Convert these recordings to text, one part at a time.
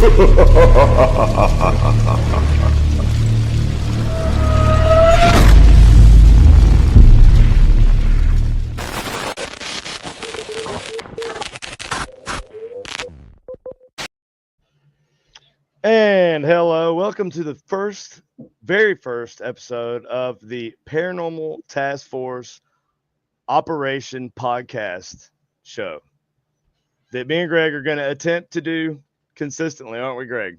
And hello, welcome to the very first episode of the Paranormal Task Force Operation Podcast show that me and Greg are going to attempt to do consistently, aren't we, Greg?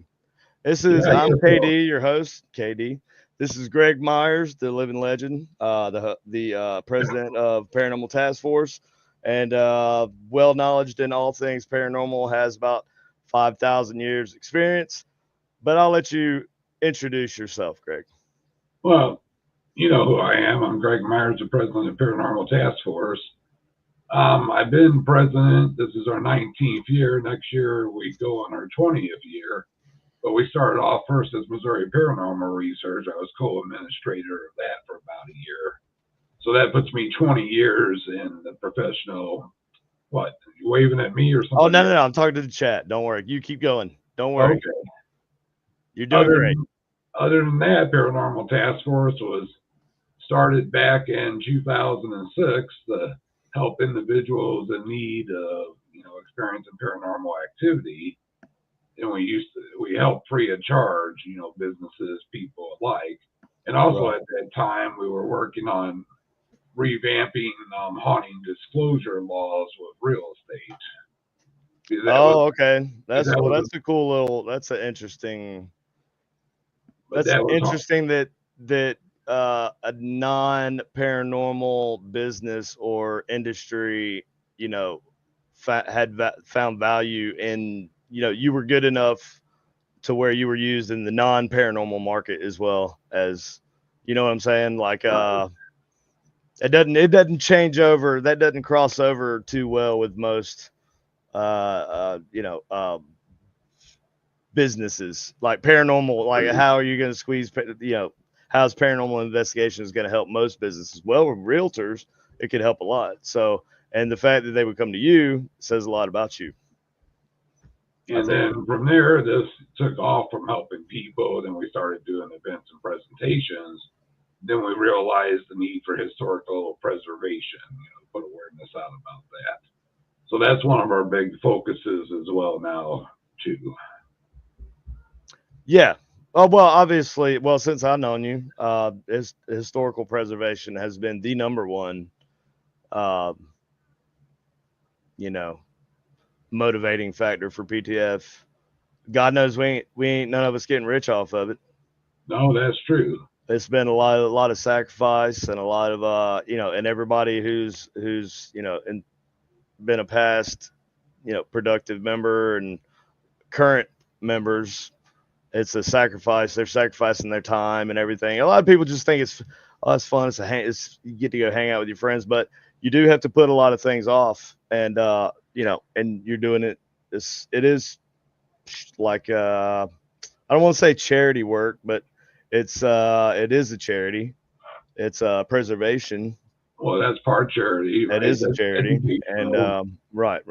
I'm KD, your host, KD. This is Greg Myers, the living legend, the president of Paranormal Task Force, and well knowledged in all things paranormal, has about 5,000 years experience. But I'll let you introduce yourself, Greg. Well, you know who I am. I'm Greg Myers, the president of Paranormal Task Force. I've been president. This is our 19th year. Next year, we go on our 20th year. But we started off first as Missouri Paranormal Research. I was co-administrator of that for about a year. So that puts me 20 years in the professional. What? You waving at me or something? Oh, no. I'm talking to the chat. Don't worry. You keep going. Don't worry. Okay. You're doing great. Other than that, Paranormal Task Force was started back in 2006 to help individuals in need of, experiencing paranormal activity. And we helped free of charge, businesses, people alike. And also At that time, we were working on revamping haunting disclosure laws with real estate. Okay. That's a cool little. That's an interesting. That's interesting that a non-paranormal business or industry, had found value in, you were good enough to where you were used in the non-paranormal market as well as, you know what I'm saying? Like, it doesn't change over. That doesn't cross over too well with most, businesses like paranormal. Like, how are you going to squeeze, how's paranormal investigations going to help most businesses? Well, with realtors, it could help a lot. So, and the fact that they would come to you says a lot about you. And then from there, this took off from helping people. Then we started doing events and presentations. Then we realized the need for historical preservation, put awareness out about that. So that's one of our big focuses as well now, too. Yeah. Oh, well, obviously, since I've known you, historical preservation has been the number one, motivating factor for PTF. God knows we ain't none of us getting rich off of it. No, that's true. It's been a lot of sacrifice and a lot of and everybody who's been a past productive member and current members. It's a sacrifice. They're sacrificing their time and everything. A lot of people just think it's fun. You get to go hang out with your friends, but you do have to put a lot of things off, and and you're doing it. It is like I don't want to say charity work, but it is a charity. It's preservation. Well, that's part charity. Right? It is a charity, and right.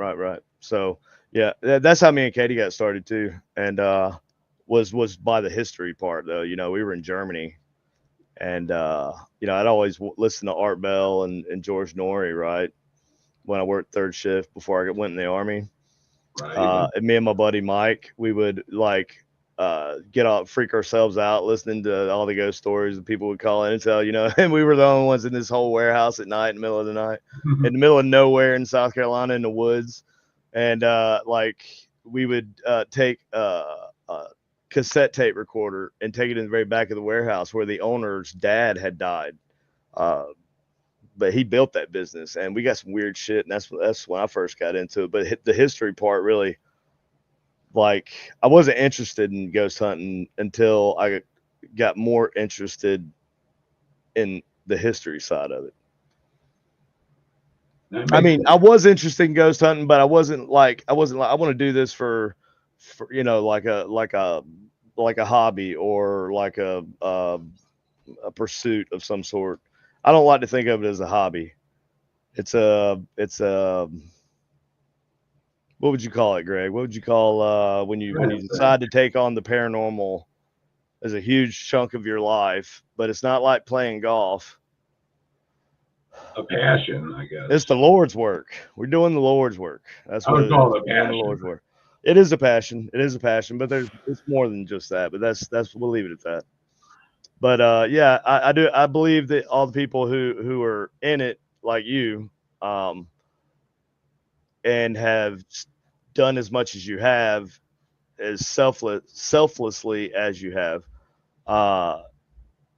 So yeah, that's how me and Katie got started too, and was by the history part though. We were in Germany, and I'd always listen to Art Bell and George Norrie, right, when I worked third shift before I went in the Army. Right. And me and my buddy Mike, we would get out, freak ourselves out listening to all the ghost stories that people would call in and tell, and we were the only ones in this whole warehouse at night, in the middle of the night, in the middle of nowhere in South Carolina in the woods. And we would take a cassette tape recorder and take it in the very back of the warehouse where the owner's dad had died. But he built that business, and we got some weird shit, and that's when I first got into it. But the history part really, I wasn't interested in ghost hunting until I got more interested in the history side of it. I mean, I was interested in ghost hunting, but I wasn't like I want to do this for like a hobby or like a pursuit of some sort. I don't like to think of it as a hobby. It's a What would you call it, Greg? What would you call when Trying you to think. decide to take on the paranormal as a huge chunk of your life, but it's not like playing golf. A passion, I guess. It's the Lord's work. We're doing the Lord's work. That's I what would it is. call it a We're doing the passion. Lord's work. It is a passion. It is a passion, but it's more than just that. But that's we'll leave it at that. But yeah, I do. I believe that all the people who are in it, like you, um, and have done as much as you have, as selflessly as you have, uh,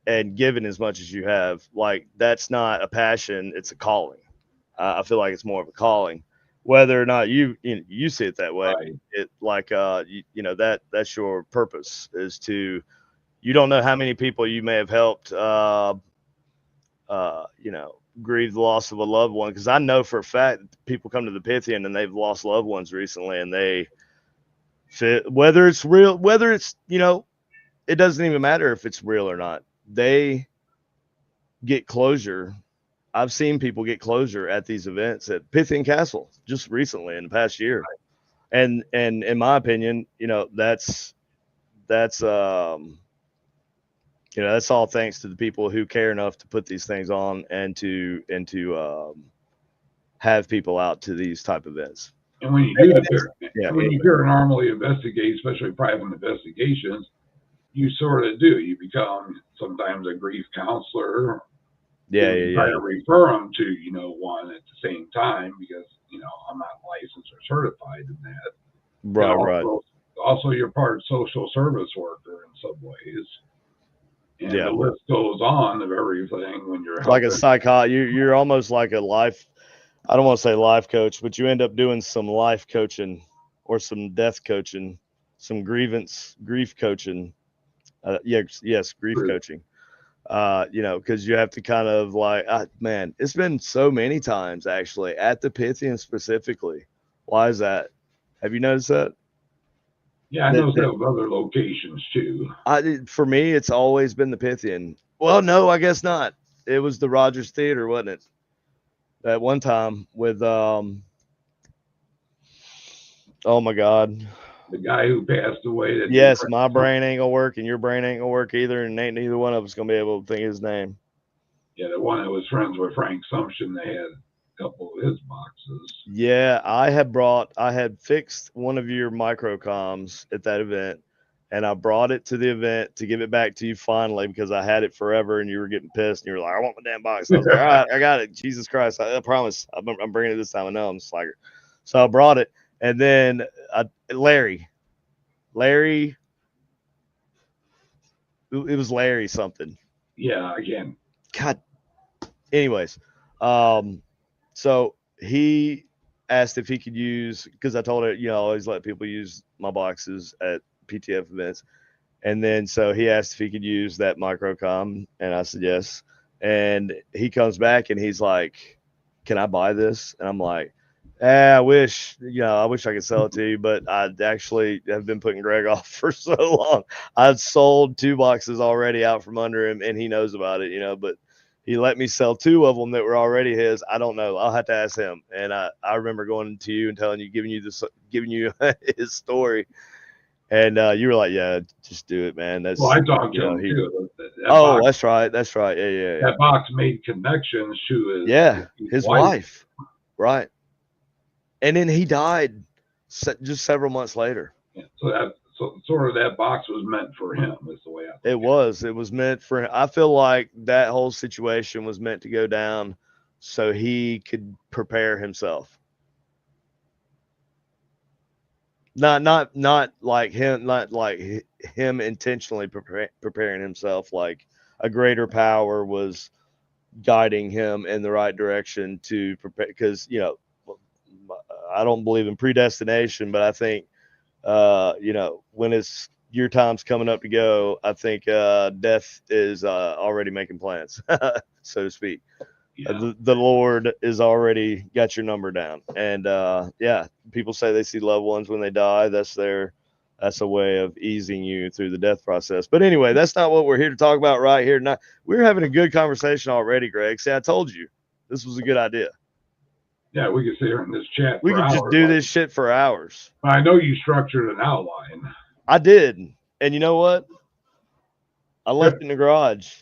and given as much as you have, like that's not a passion, it's a calling. I feel like it's more of a calling, whether or not you see it that way. Right. It like you know that's your purpose is to, you don't know how many people you may have helped you know, grieve the loss of a loved one, because I know for a fact people come to the Pythian and they've lost loved ones recently, and they whether it's real, whether it's, you know, it doesn't even matter if it's real or not, they get closure. I've seen people get closure at these events at Pythian Castle just recently in the past year. And in my opinion, you know, that's you know, that's all thanks to the people who care enough to put these things on and to have people out to these type events. And when you do Yeah, and when you paranormally investigate, especially private investigations, you sort of do. You become sometimes a grief counselor. yeah, And yeah, we try yeah. to refer them to, one at the same time because, I'm not licensed or certified in that. And Right, right. also you're part of social service worker in some ways. And the Yeah. list goes on of everything when you're It's like a helping. psychot. You're almost like a life. I don't want to say life coach, but you end up doing some life coaching or some death coaching, some grief coaching. Yes, grief coaching. You know, because you have to kind of like, man, it's been so many times actually at the Pythian specifically. Why is that? Have you noticed that? Yeah, I That, know that that with other locations too. for me, it's always been the Pythian. Well, no, I guess not. It was the Rogers Theater, wasn't it? That one time with oh my God. The guy who passed away that did Yes, my brain ain't gonna work and your brain ain't gonna work either, and ain't neither one of us gonna be able to think his name. yeah, the one that was friends with Frank Sumption, they had a couple of his boxes. Yeah, I had fixed one of your microcoms at that event, and I brought it to the event to give it back to you finally because I had it forever and you were getting pissed and you were like, I want my damn box. I was like, all right, I got it. Jesus Christ, I promise. I'm bringing it this time. I know I'm a slacker. So I brought it, and then Larry, it was Larry something. Yeah, again. God. Anyways, um, so he asked if he could use, because I told her, you know, I always let people use my boxes at PTF events. And then so he asked if he could use that microcom, and I said yes. And he comes back and he's like, "Can I buy this?" And I'm like, I wish, you know, I wish I could sell it to you, but I actually have been putting Greg off for so long. I've sold 2 boxes already out from under him, and he knows about it, you know. But he let me sell 2 of them that were already his. I don't know. I'll have to ask him. And I remember going to you and telling you, giving you his story, and you were like, "Yeah, just do it, man." Well, That's, I talked you to know, him he. too. That Oh, box, that's right. That's right. Yeah, yeah, yeah. that box made connections to his Yeah, deceased his wife. wife, right? And then he died just several months later. Yeah, so sort of that box was meant for him. Is the way I It look at it. was. It was meant for. I feel like that whole situation was meant to go down so he could prepare himself. Not like him. Not like him intentionally preparing himself. Like a greater power was guiding him in the right direction to prepare. Because, you know, I don't believe in predestination, but I think you know, when it's your time's coming up to go, I think death is already making plans, so to speak. Yeah, The Lord is already got your number down, and yeah, people say they see loved ones when they die. That's a way of easing you through the death process. But anyway, that's not what we're here to talk about right here. Not, we're having a good conversation already, Greg. See, I told you this was a good idea. Yeah, we could sit here in this chat We for could just hours. do this shit for hours. I know you structured an outline. I did. And you know what? I left it in the garage.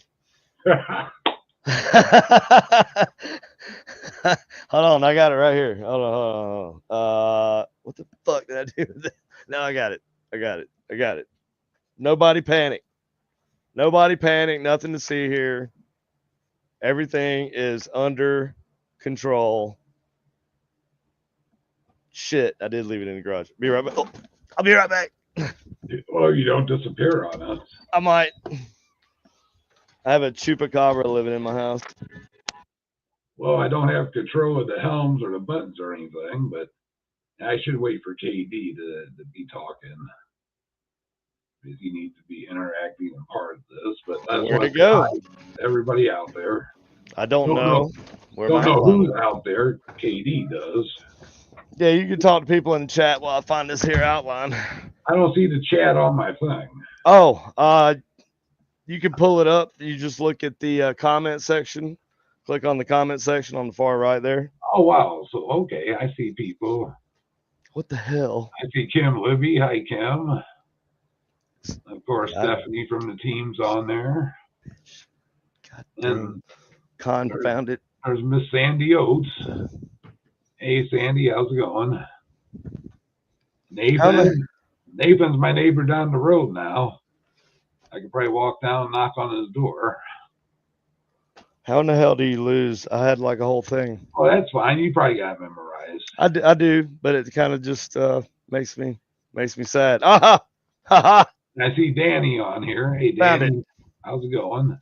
Hold on, I got it right here. Hold on. What the fuck did I do with it? No, I got it. I got it. I got it. Nobody panic. Nobody panic. Nothing to see here. Everything is under control. Shit, I did leave it in the garage. Be right back. Oh, I'll be right back. Well, you don't disappear on us. I might. I have a chupacabra living in my house. Well, I don't have control of the helms or the buttons or anything, but I should wait for KD to be talking. Because he needs to be interacting and part of this. But that's Where'd what it go? everybody out there. I don't know. Where Don't my know outline who's went. out there. KD does. Yeah, you can talk to people in the chat while I find this here outline. I don't see the chat on my thing. Oh, you can pull it up. You just look at the comment section. Click on the comment section on the far right there. Oh, wow. So, okay, I see people. What the hell? I see Kim Libby. Hi, Kim. Of course, God, Stephanie from the team's on there. God And dang. Confound it. There's Miss Sandy Oates. Hey, Sandy, how's it going? Nathan's my neighbor down the road now. I could probably walk down and knock on his door. How in the hell do you lose? I had like a whole thing. Oh, that's fine. You probably got it memorized. I do, but it kind of just makes me sad. Ha ha! I see Danny on here. Hey, Danny, how's it going?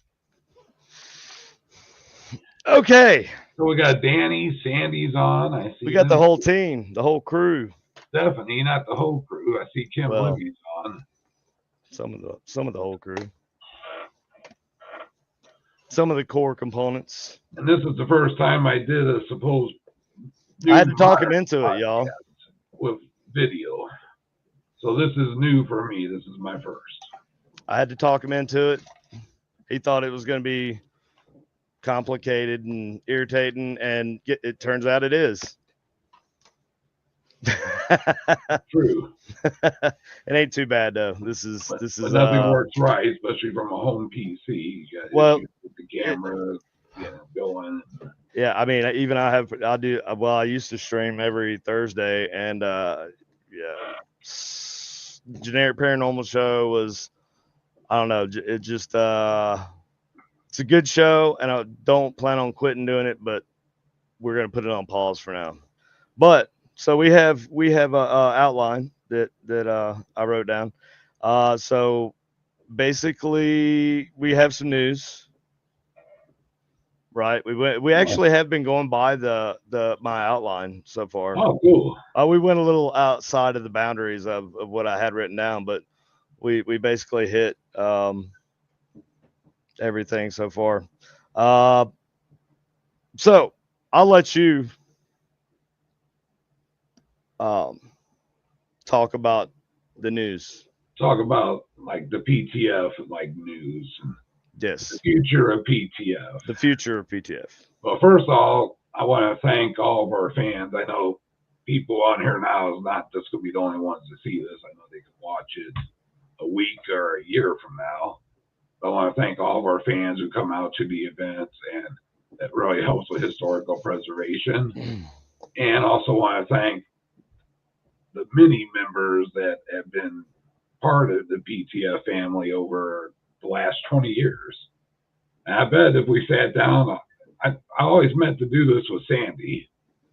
Okay. So we got Danny, Sandy's on. I see. We got the whole team, the whole crew. Stephanie, not the whole crew. I see Kim Libby's on. Some of the whole crew. Some of the core components. And this is the first time I did a supposed. I had to talk him into it, y'all. With video. So this is new for me. This is my first. I had to talk him into it. He thought it was going to be complicated and irritating, and it turns out it is. True. It ain't too bad though. This is nothing works right, especially from a home PC. You got well, the camera going. Yeah, I mean, even I used to stream every Thursday, and Generic Paranormal Show was, I don't know, it just it's a good show, and I don't plan on quitting doing it, but we're gonna put it on pause for now. But so we have a outline that I wrote down. So basically, we have some news. Right. We actually have been going by my outline so far. Oh, cool. We went a little outside of the boundaries of what I had written down, but we basically hit everything so far. So I'll let you talk about the news. Talk about like the PTF, like news. Yes. The future of PTF. The future of PTF. Well, first of all, I want to thank all of our fans. I know people on here now is not just going to be the only ones to see this. I know they can watch it a week or a year from now. But I want to thank all of our fans who come out to the events, and that really helps with historical preservation. And also want to thank the many members that have been part of the PTF family over the last 20 years. And I bet if we sat down, I always meant to do this with Sandy,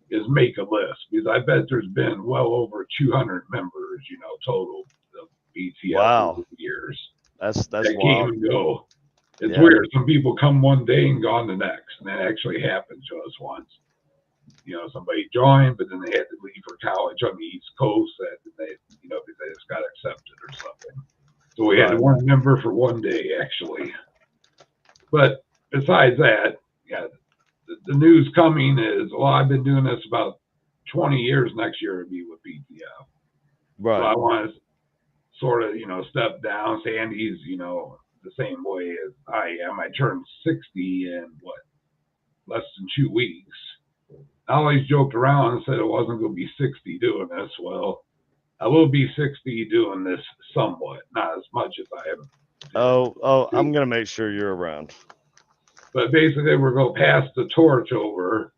is make a list, because I bet there's been well over 200 members, total of PTF over the years. That's that wild. Came and go. It's weird. Some people come one day and gone the next, and that actually happened to us once. Somebody joined, but then they had to leave for college on the East Coast, and they just got accepted or something. So we had one member for one day, actually. But besides that, the news coming is, I've been doing this about 20 years. Next year would be with PTF. Right. So I want to sort of, step down. Sandy's, the same way as I am. I turned 60 in less than 2 weeks. I always joked around and said it wasn't going to be 60 doing this. Well, I will be 60 doing this somewhat, not as much as I have. Oh, I'm gonna make sure you're around. But basically, we're going to pass the torch over,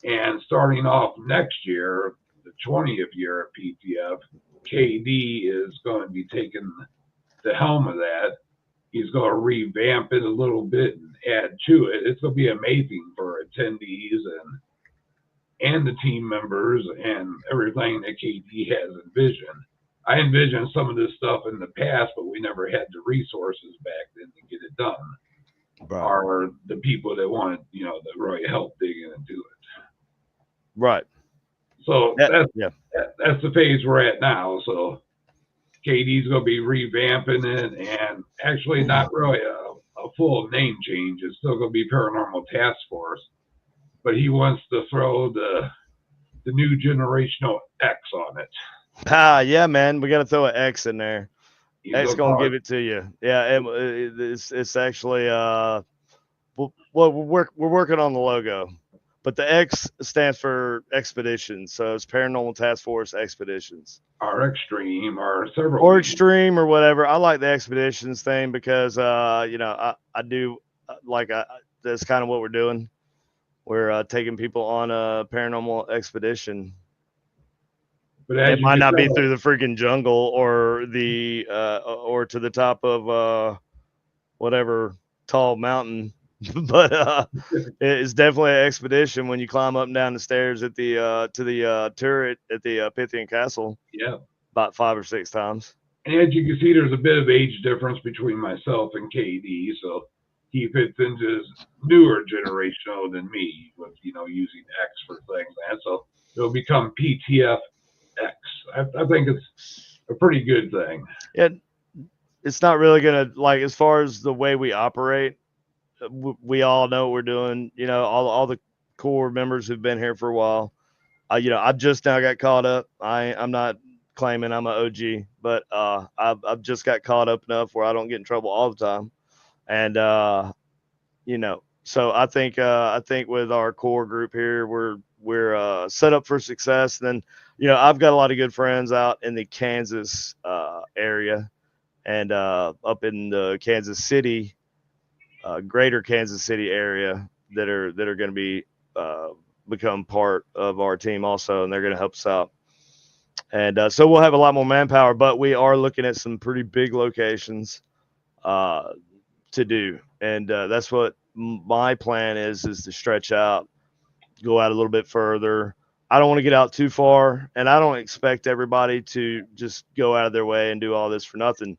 and starting off next year, the 20th year of PTF, KD is going to be taking the helm of that. He's going to revamp it a little bit and add to it. It's going to be amazing for attendees and the team members and everything that KD has envisioned. I envisioned some of this stuff in the past, but we never had the resources back then to get it done. Right. Are the people that wanted, that really help digging into it. Right. So Yeah. that's the phase we're at now. So KD's going to be revamping it, and actually not really a full name change. It's still going to be Paranormal Task Force, but he wants to throw the new generational X on it. Yeah, man, we got to throw an X in there. X gonna give it to you. Yeah, it's actually well, we're working on the logo, but the X stands for Expeditions, so it's Paranormal Task Force Expeditions. Or Extreme, or several. Or Extreme, or whatever. I like the Expeditions thing because I do like that's kind of what we're doing. We're taking people on a paranormal expedition. But it might not be through the freaking jungle or or to the top of whatever tall mountain, but it's definitely an expedition when you climb up and down the stairs at the to the turret at the Pythian Castle. Yeah, about 5 or 6 times. And as you can see, there's a bit of age difference between myself and KD, so he fits into his newer generational than me with using X for things. And so it'll become PTF X. I think it's a pretty good thing. It's not really gonna, like, as far as the way we operate. We all know what we're doing. All the core members who've been here for a while. I've just now got caught up. I'm not claiming I'm an OG, but I've just got caught up enough where I don't get in trouble all the time. And so I think with our core group here, we're set up for success. And then I've got a lot of good friends out in the Kansas area and up in the Kansas City, greater Kansas City area that are going to be become part of our team also, and they're going to help us out. And so we'll have a lot more manpower, but we are looking at some pretty big locations to do, and that's what my plan is to stretch out, go out a little bit further. I don't want to get out too far, and I don't expect everybody to just go out of their way and do all this for nothing.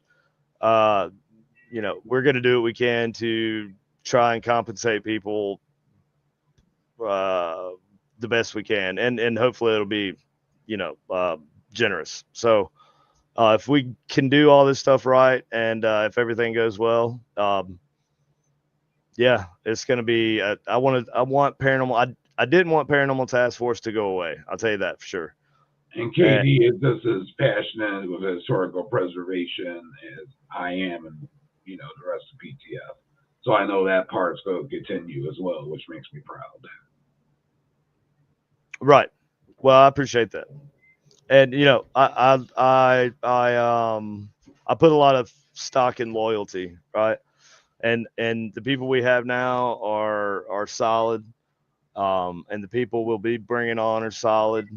We're going to do what we can to try and compensate people the best we can, and hopefully it'll be, generous. So if we can do all this stuff right, and if everything goes well, yeah, it's going to be. I want paranormal. I didn't want Paranormal Task Force to go away. I'll tell you that for sure. And KD is just as passionate with historical preservation as I am, and the rest of PTF. So I know that part's going to continue as well, which makes me proud. Right. Well, I appreciate that. And I put a lot of stock in loyalty, right? And the people we have now are solid. And the people we'll be bringing on are solid.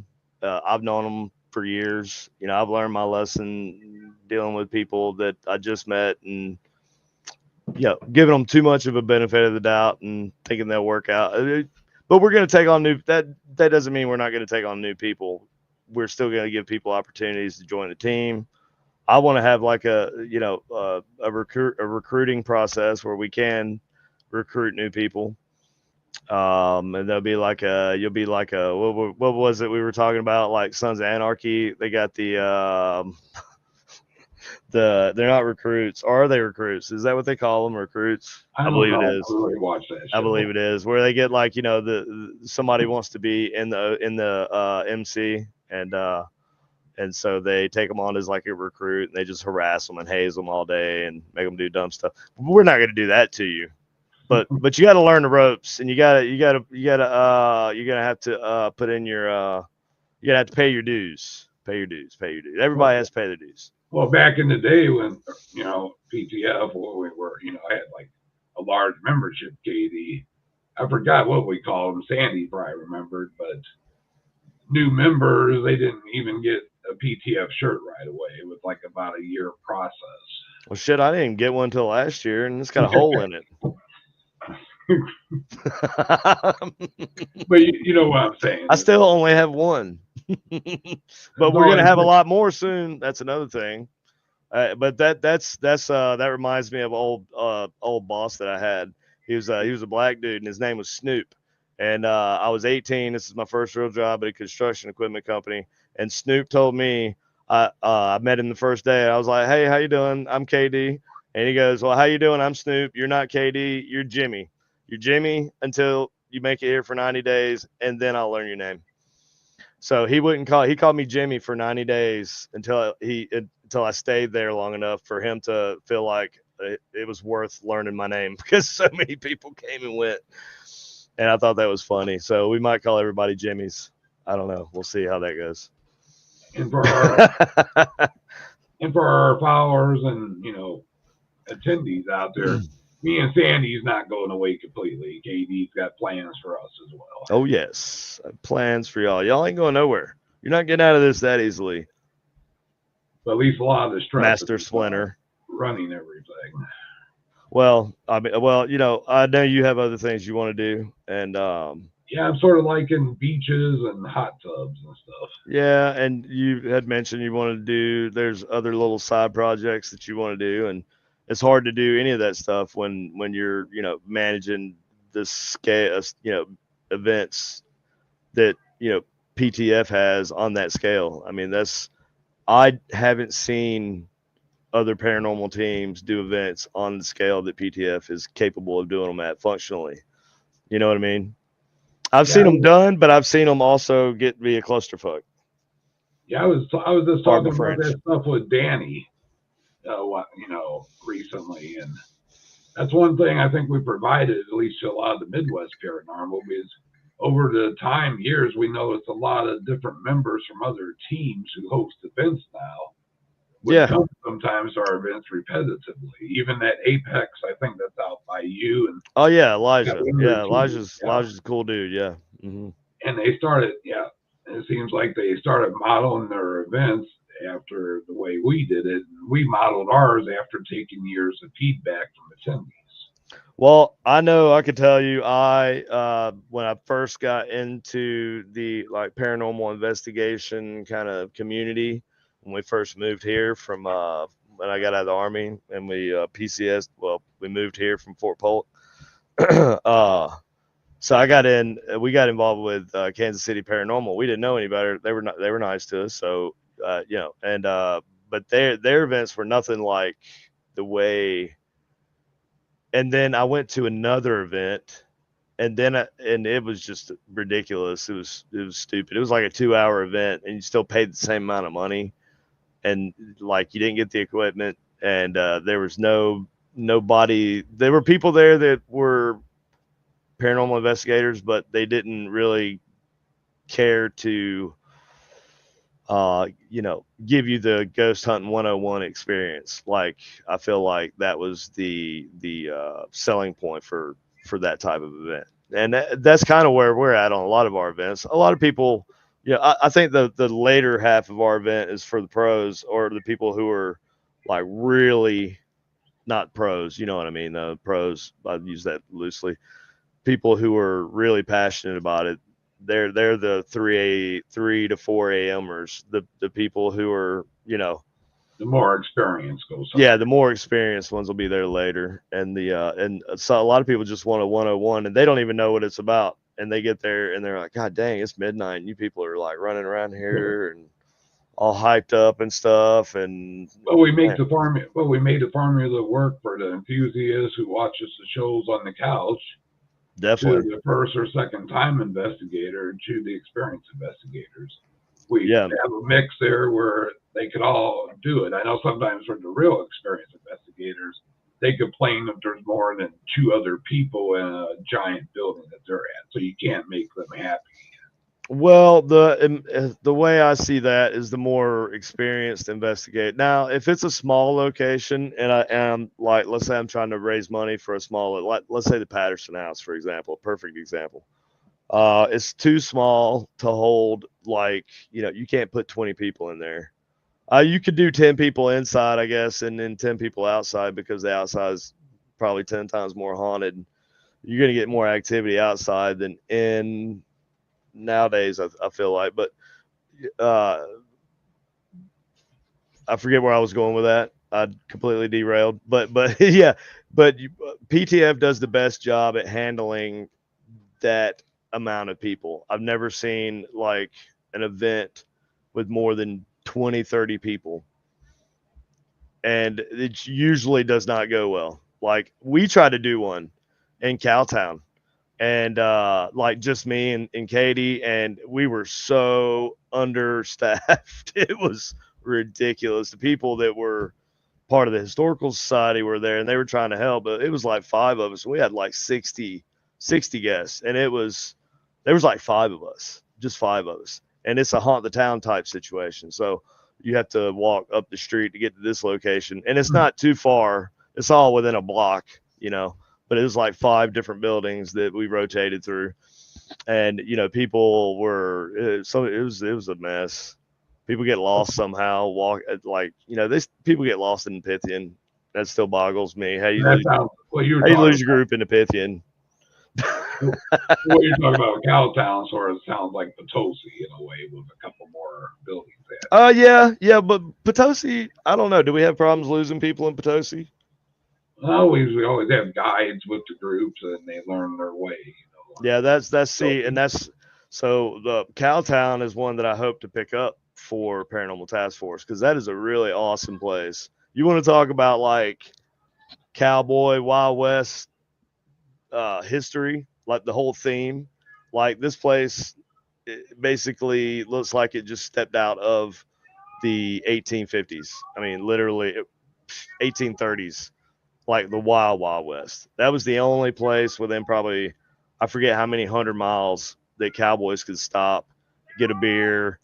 I've known them for years. I've learned my lesson dealing with people that I just met, and giving them too much of a benefit of the doubt and thinking they'll work out. But we're going to take on that doesn't mean we're not going to take on new people. We're still going to give people opportunities to join the team. I want to have like a recruiting process where we can recruit new people. And there'll be you'll be like what was it we were talking about, like Sons of Anarchy? They got they're not recruits. Are they recruits? Is that what they call them? Recruits? I believe it is. Really watch that show. I believe it is, where they get somebody wants to be in the MC, and so they take them on as like a recruit, and they just harass them and haze them all day and make them do dumb stuff. We're not going to do that to you. But you got to learn the ropes, and you're gonna have to put in your you're gonna have to pay your dues. Pay your dues. Well, Everybody has to pay their dues. well, back in the day when PTF, when we were, I had like a large membership. KD, I forgot what we called them. Sandy probably remembered, but new members, they didn't even get a PTF shirt right away. It was like about a year process. Well, shit, I didn't get one until last year, and it's got a hole in it. But you know what I'm saying. I still only have one, but we're gonna have a lot more soon. That's another thing. But that reminds me of old boss that I had. He was a black dude, and his name was Snoop. And I was 18. This is my first real job at a construction equipment company. And Snoop told me I met him the first day. I was like, "Hey, how you doing? I'm KD." And he goes, "Well, how you doing? I'm Snoop. You're not KD. You're Jimmy. You're Jimmy until you make it here for 90 days, and then I'll learn your name." So he called me Jimmy for 90 days until I stayed there long enough for him to feel like it was worth learning my name because so many people came and went. And I thought that was funny. So we might call everybody Jimmy's. I don't know. We'll see how that goes. And for our followers and attendees out there, me and Sandy's not going away completely. KD's got plans for us as well. Oh yes, plans for y'all. Y'all ain't going nowhere. You're not getting out of this that easily. But at least a lot of the stress Master Splinter running everything. Well, I know you have other things you want to do, and yeah, I'm sort of liking beaches and hot tubs and stuff. Yeah, and you had mentioned you want to do. There's other little side projects that you want to do, and it's hard to do any of that stuff when you're managing the scale, events that PTF has on that scale. I mean, I haven't seen other paranormal teams do events on the scale that PTF is capable of doing them at functionally. You know what I mean? I've seen them done, but I've seen them also be a clusterfuck. Yeah, I was just talking about that stuff with Danny, recently, and that's one thing I think we provided at least to a lot of the Midwest Paranormal because over the years we noticed a lot of different members from other teams who host events now would come sometimes to our events repetitively. Even that Apex, I think that's out by you. And oh yeah, Elijah. Yeah, Elijah's a cool dude. Yeah. Mm-hmm. And they started, it seems like they started modeling their events after the way we did it. We modeled ours after taking years of feedback from attendees. Well, I know I could tell you, when I first got into the paranormal investigation kind of community, when we first moved here from when I got out of the Army and we PCS, we moved here from Fort Polk. So we got involved with Kansas City Paranormal. We didn't know any better. They were nice to us. So, but their events were nothing like the way. And then I went to another event and it was just ridiculous. It was stupid. It was like a 2-hour event and you still paid the same amount of money. And you didn't get the equipment and there was nobody. There were people there that were paranormal investigators, but they didn't really care to give you the ghost hunting 101 experience. I feel like that was the selling point for that type of event, and that's kind of where we're at on a lot of our events. A lot of people, I think the later half of our event is for the pros or the people who are really not pros, you know what I mean? The pros, I use that loosely. People who are really passionate about it. They're the 3 to 4 a.m.ers. The people who are the more experienced goes. Yeah, the more experienced ones will be there later, and and so a lot of people just want a 101, and they don't even know what it's about, and they get there and they're like, God dang, it's midnight, and you people are running around here and all hyped up and stuff, and we made the formula work for the enthusiasts who watches the shows on the couch. Definitely. To the first or second time investigator, to the experienced investigators. We have a mix there where they could all do it. I know sometimes for the real experienced investigators, they complain if there's more than two other people in a giant building that they're at, so you can't make them happy. Well, the way I see that is the more experienced investigate. Now, if it's a small location and I am like, let's say I'm trying to raise money for a small, like, let's say the Patterson House, for example, perfect example. It's too small to hold, like, you can't put 20 people in there. You could do 10 people inside, I guess, and then 10 people outside because the outside is probably 10 times more haunted. You're going to get more activity outside than in nowadays, I feel like. But uh, I forget where I was going with that. I completely derailed. But yeah, but PTF does the best job at handling that amount of people. I've never seen like an event with more than 20, 30 people. And it usually does not go well. Like we tried to do one in Cowtown and like just me and Katie, and we were so understaffed. It was ridiculous. The people that were part of the historical society were there and they were trying to help, but it was like five of us. We had like 60 guests, and there was like five of us, just five of us. And it's a haunt the town type situation. So you have to walk up the street to get to this location, and it's not too far. It's all within a block, but it was like five different buildings that we rotated through. And people were so it was a mess. People get lost somehow. Walk like this. People get lost in Pythian. That still boggles me. How you That lose sounds what you were how you talking lose your group into Pythian. about. What you're talking about, Cowtown, sort of sounds like Potosi in a way, with a couple more buildings added. Yeah, but Potosi, I don't know. Do we have problems losing people in Potosi? We always have guides with the groups, and they learn their way. Yeah, that's So, see, and that's so the Cowtown is one that I hope to pick up for Paranormal Task Force because that is a really awesome place. You want to talk about like cowboy Wild West history, like the whole theme, like this place it basically looks like it just stepped out of the 1850s. I mean, literally 1830s, like the Wild West. That was the only place within probably, I forget how many 100 miles that cowboys could stop, get a beer,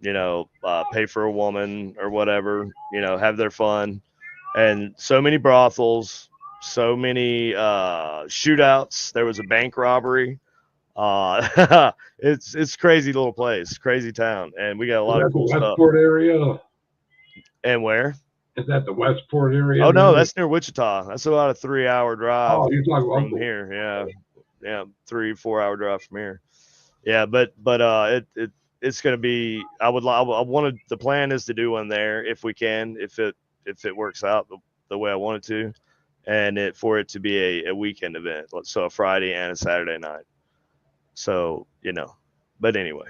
pay for a woman or whatever, have their fun. And so many brothels, so many shootouts. There was a bank robbery. It's crazy little place, crazy town, and we got a is lot of that the cool stuff. Westport area? And where? Is that the Westport area Oh no, there? that's near Wichita. That's about a 3 hour drive Oh, you're talking about from the. here. Yeah, yeah, 3 4 hour drive from here. Yeah, but it's gonna be. I wanted the plan is to do one there if we can, if it works out the way I want it to, and for it to be a weekend event, so a Friday and a Saturday night. So but anyway,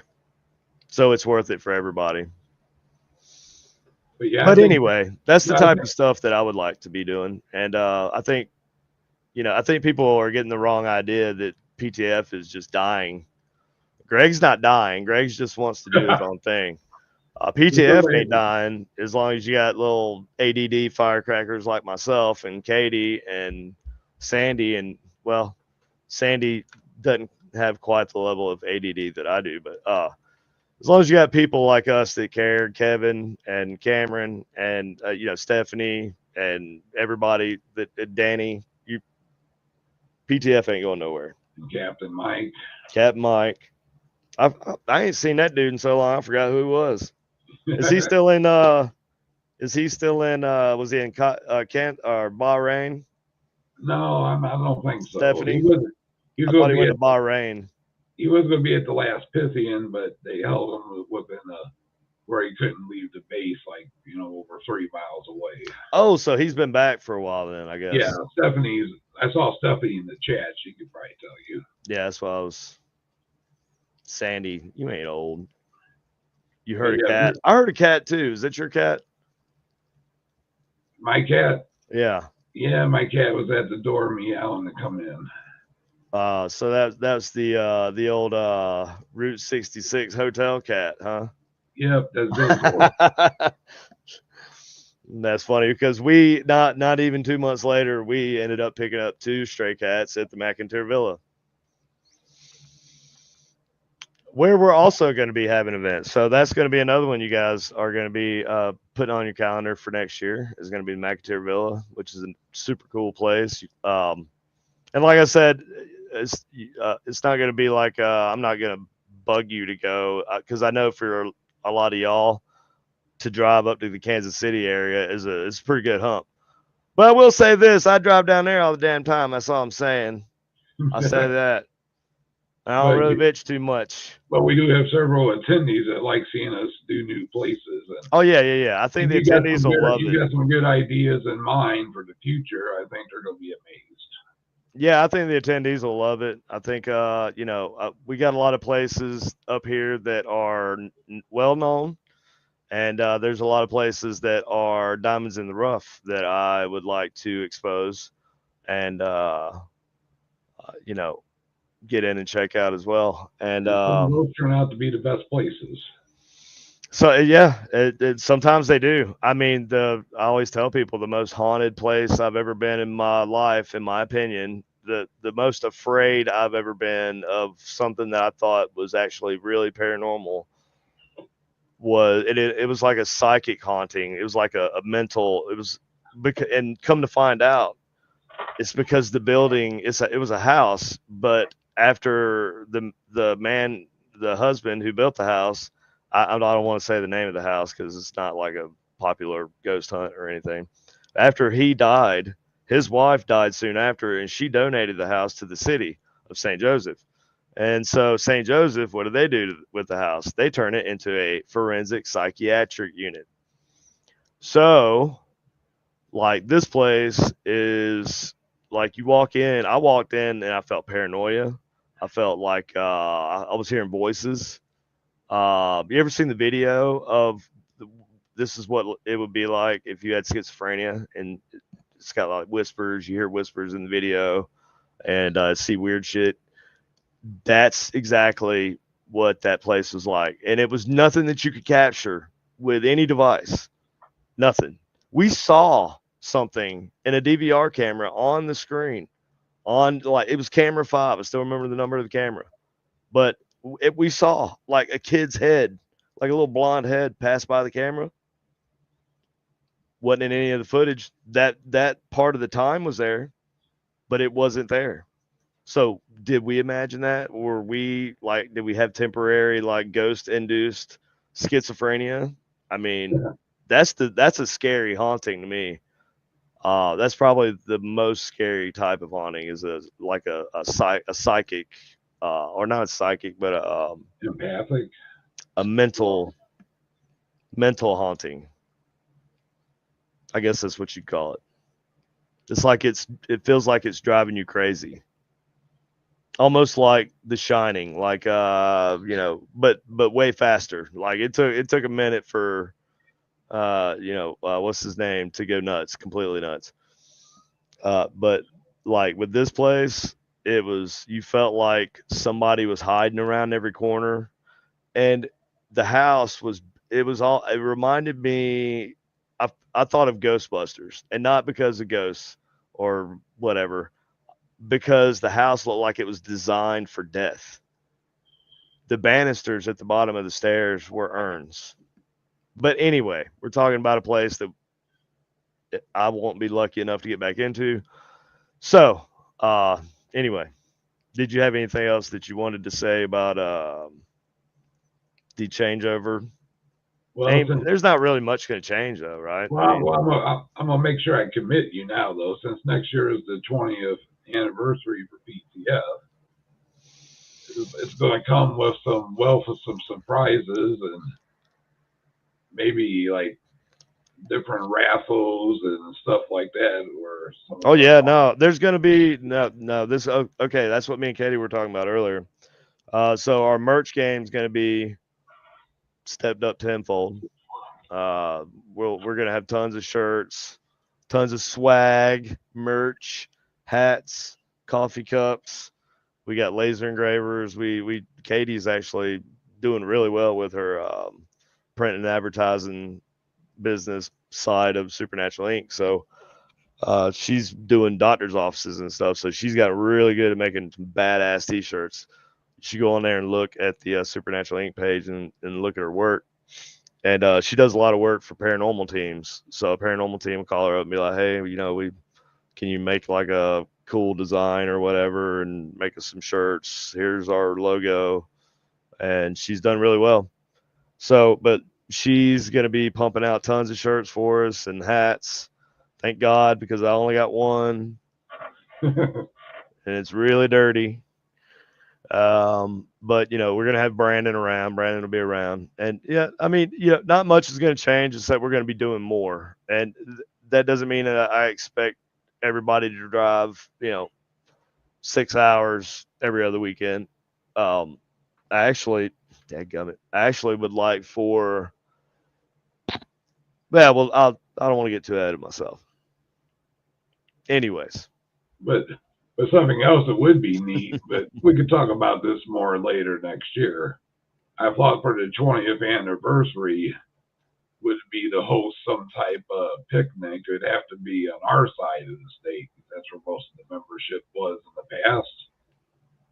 so it's worth it for everybody. But yeah, I But think. anyway, that's the Yeah, type of stuff that I would like to be doing, and I think people are getting the wrong idea that PTF is just dying. Greg's not dying. Greg's just wants to do his own thing. PTF ain't dying as long as you got little ADD firecrackers like myself and Katie and Sandy. And well, Sandy doesn't have quite the level of ADD that I do, but as long as you got people like us that care, Kevin and Cameron and Stephanie and everybody that Danny, PTF ain't going nowhere. Captain Mike. Captain Mike, I ain't seen that dude in so long. I forgot who he was. Is he still in? Is he still in? Was he in Kent or Bahrain? No, I don't think so. He Stephanie, was. He was I going thought to he be went at. to Bahrain. He was going to be at the last Pythian, but they held him within where he couldn't leave the base, like over 3 miles away. Oh, so he's been back for a while then, I Yeah, guess. Stephanie's. I saw Stephanie in the chat. She could probably tell you. Yeah, that's why I was. Sandy, you ain't old. You But heard a yeah, cat. I heard a cat too. Is that your cat? my cat. Yeah. Yeah, my cat was at the door meowing to come in. So that's the old Route 66 hotel cat, huh? Yep, that's Zozo. And that's funny because we not even 2 months later, we ended up picking up two stray cats at the McIntyre Villa, where we're also going to be having events. So that's going to be another one you guys are going to be putting on your calendar for next year. Is going to be the McIntyre Villa, which is a super cool place. And like I said, it's not going to be like I'm not going to bug you to go because I know for a lot of y'all to drive up to the Kansas City area is a pretty good hump. But I will say this: I drive down there all the damn time. That's all I'm saying. I say that. I don't but really bitch too much. but we do have several attendees that like seeing us do new places, Oh yeah, yeah, yeah. I think and the attendees will love you it. got some good ideas in mind for the future. I think they're going to be amazed. Yeah, I think the attendees will love it. I think we got a lot of places up here that are well known, and there's a lot of places that are diamonds in the rough that I would like to expose and you know get in and check out as well. And And some of those turn out to be the best places. so yeah, sometimes they do. I mean, I always tell people the most haunted place I've ever been in my life, in my opinion, the most afraid I've ever been of something that I thought was actually really paranormal it was like a psychic haunting. It was like a mental. It was and come to find out, it's because the building it was a house, but after the husband who built the house, I don't want to say the name of the house because it's not like a popular ghost hunt or anything. After he died, his wife died soon after, and she donated the house to the city of St. Joseph. And so St. Joseph, what do they do with the house? They turn it into a forensic psychiatric unit. So like this place is like you walk in. I walked in and I felt paranoia. I felt like I was hearing voices. You ever seen the video of this is what it would be like if you had schizophrenia and it's got like whispers. You hear whispers in the video and see weird shit. That's exactly what that place was like, and it was nothing that you could capture with any device. Nothing. We saw something in a DVR camera on the screen. On like it was camera 5. I still remember the number of the camera. But we saw like a kid's head, like a little blonde head pass by the camera. Wasn't in any of the footage. That part of the time was there, but it wasn't there. So did we imagine that? Or we like did we have temporary like ghost induced schizophrenia? I mean, that's a scary haunting to me. That's probably the most scary type of haunting is a psychic, or not a psychic, but Empathic. a mental haunting. I guess that's what you'd call it. It's like it feels like it's driving you crazy, almost like The Shining, like but way faster. Like it took a minute for what's his name to go nuts, completely nuts. But like with this place, it was you felt like somebody was hiding around every corner, and the house was it was all it reminded me. I thought of Ghostbusters, and not because of ghosts or whatever, because the house looked like it was designed for death. The banisters at the bottom of the stairs were urns. But anyway, we're talking about a place that I won't be lucky enough to get back into. So, anyway, did you have anything else that you wanted to say about the changeover? Well, Ain't since there's not really much going to change though, right? I well, mean, I'm gonna make sure I commit you now though, since next year is the 20th anniversary for PTF. It's going to come with some wealth of some surprises and maybe like different raffles and stuff like that. Where some of oh our yeah, no, there's going to be no this. Okay, that's what me and Katie were talking about earlier. So our merch game is going to be stepped up tenfold. Uh, we're going to have tons of shirts, tons of swag, merch, hats, coffee cups. We got laser engravers. We Katie's actually doing really well with her print and advertising business side of Supernatural Inc. So she's doing doctor's offices and stuff. So she's got really good at making some badass t-shirts. You should go on there and look at the Supernatural Inc. page and look at her work. And she does a lot of work for paranormal teams. So a paranormal team will call her up and be like, hey, we can you make like a cool design or whatever and make us some shirts? Here's our logo. And she's done really well. So, but she's going to be pumping out tons of shirts for us and hats. Thank God, because I only got one and it's really dirty. But we're gonna have Brandon around. Brandon will be around, and yeah, I mean, not much is gonna change except we're gonna be doing more, and that doesn't mean that I expect everybody to drive, 6 hours every other weekend. Um, I actually, dadgummit, I actually would like for, yeah, well, I don't want to get too ahead of myself. Anyways, but something else that would be neat, but we could talk about this more later next year. I thought for the 20th anniversary would be to host some type of picnic. It'd have to be on our side of the state. That's where most of the membership was in the past.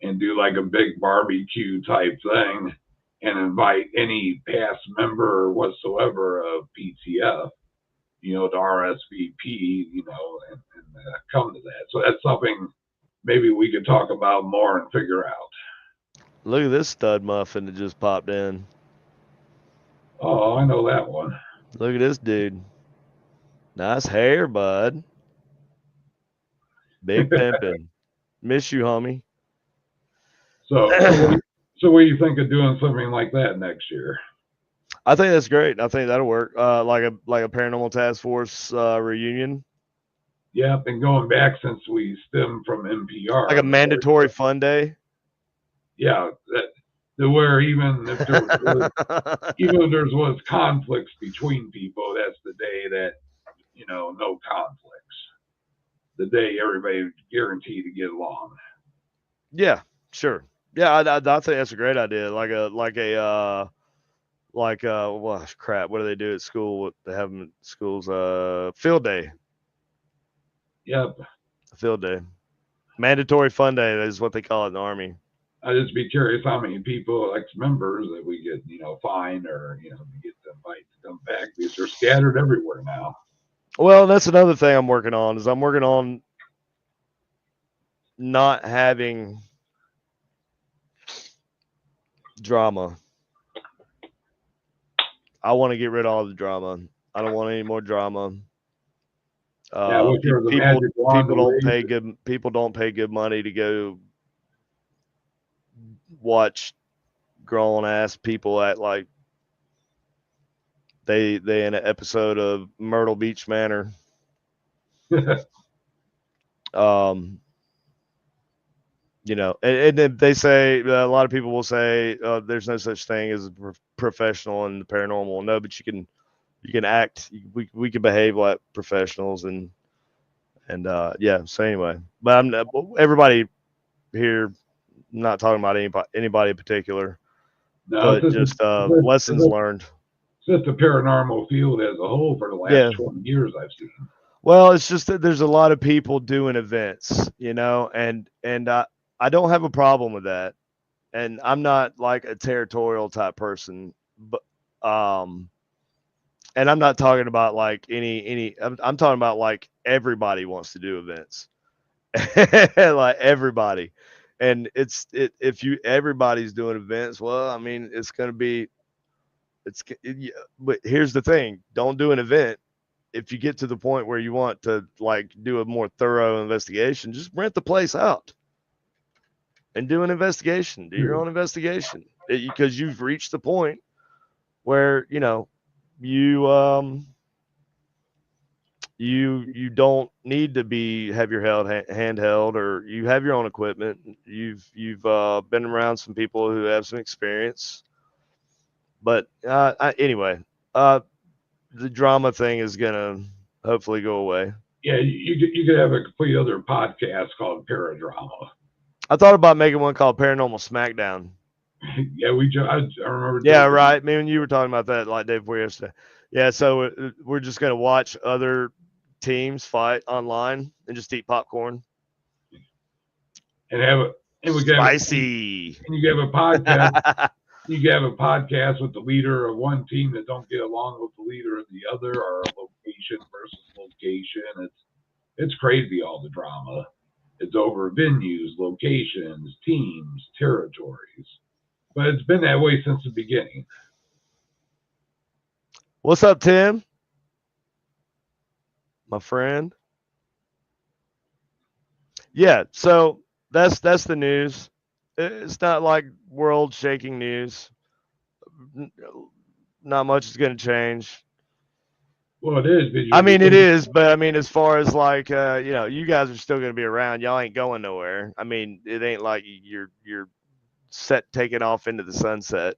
And do like a big barbecue type thing and invite any past member whatsoever of PTF, to RSVP, and come to that. So that's something maybe we could talk about more and figure out. look at this stud muffin that just popped in. Oh, I know that one. Look at this dude. Nice hair, bud. Big pimpin'. Miss you, homie. so, so what do you, so what do you think of doing something like that next year? I think that's great. I think that'll work. Like a paranormal task force reunion. Yeah, been going back since we stemmed from Like NPR. a mandatory fun day. Yeah, that where even if there's conflicts between people, that's the day that no conflicts. The day everybody guaranteed to get along. Yeah, sure. Yeah, I think that's a great idea. Well, crap. What do they do at school? What they have them at schools? Field day. Yep. Field day. Mandatory fun day is what they call it in the army. I'd just be curious how many people, ex-members, that we get, fined or, get the invite to come back because they're scattered everywhere now. Well, that's another thing I'm working on. Is I'm working on not having drama. I want to get rid of all the drama. I don't want any more drama. Yeah, I wish there was a People magic wand people to don't wave. pay good money to go watch grown ass people act like they in an episode of Myrtle Beach Manor. Um, and then they say a lot of people will say there's no such thing as a professional in the paranormal. No, but you can act. We can behave like professionals and yeah. So anyway, but everybody here. I'm not talking about anybody in particular, No, but just lessons learned. It's just the paranormal field as a whole for the last 20 years I've seen. Well, it's just that there's a lot of people doing events, and I don't have a problem with that. And I'm not like a territorial type person, but and I'm not talking about like any. I'm talking about like everybody wants to do events, like everybody, and if everybody's doing events, well, I mean, it's gonna be but here's the thing: don't do an event. If you get to the point where you want to like do a more thorough investigation, just rent the place out and do an investigation. Do your own investigation because you've reached the point where you you don't need to have your handheld, or you have your own equipment. You've been around some people who have some experience, but anyway, the drama thing is gonna hopefully go away. Yeah, you could have a complete other podcast called Paradrama. I thought about making one called Paranormal Smackdown. Yeah, I remember Yeah, joking. right. Me and you were talking about that like day before yesterday. Yeah, so we're just gonna watch other teams fight online and just eat popcorn. And have a and we have Spicy. and you have a podcast. You can have a podcast with the leader of one team that don't get along with the leader of the other, or location versus location. It's crazy, all the drama. It's over venues, locations, teams, territories. But it's been that way since the beginning. What's up, Tim? My friend. Yeah, so that's the news. It's not like world shaking news. Not much is going to change. Well, it is because I you're mean, it thinking, is, but I mean, as far as like, you guys are still going to be around. Y'all ain't going nowhere. I mean, it ain't like you're set taking off into the sunset.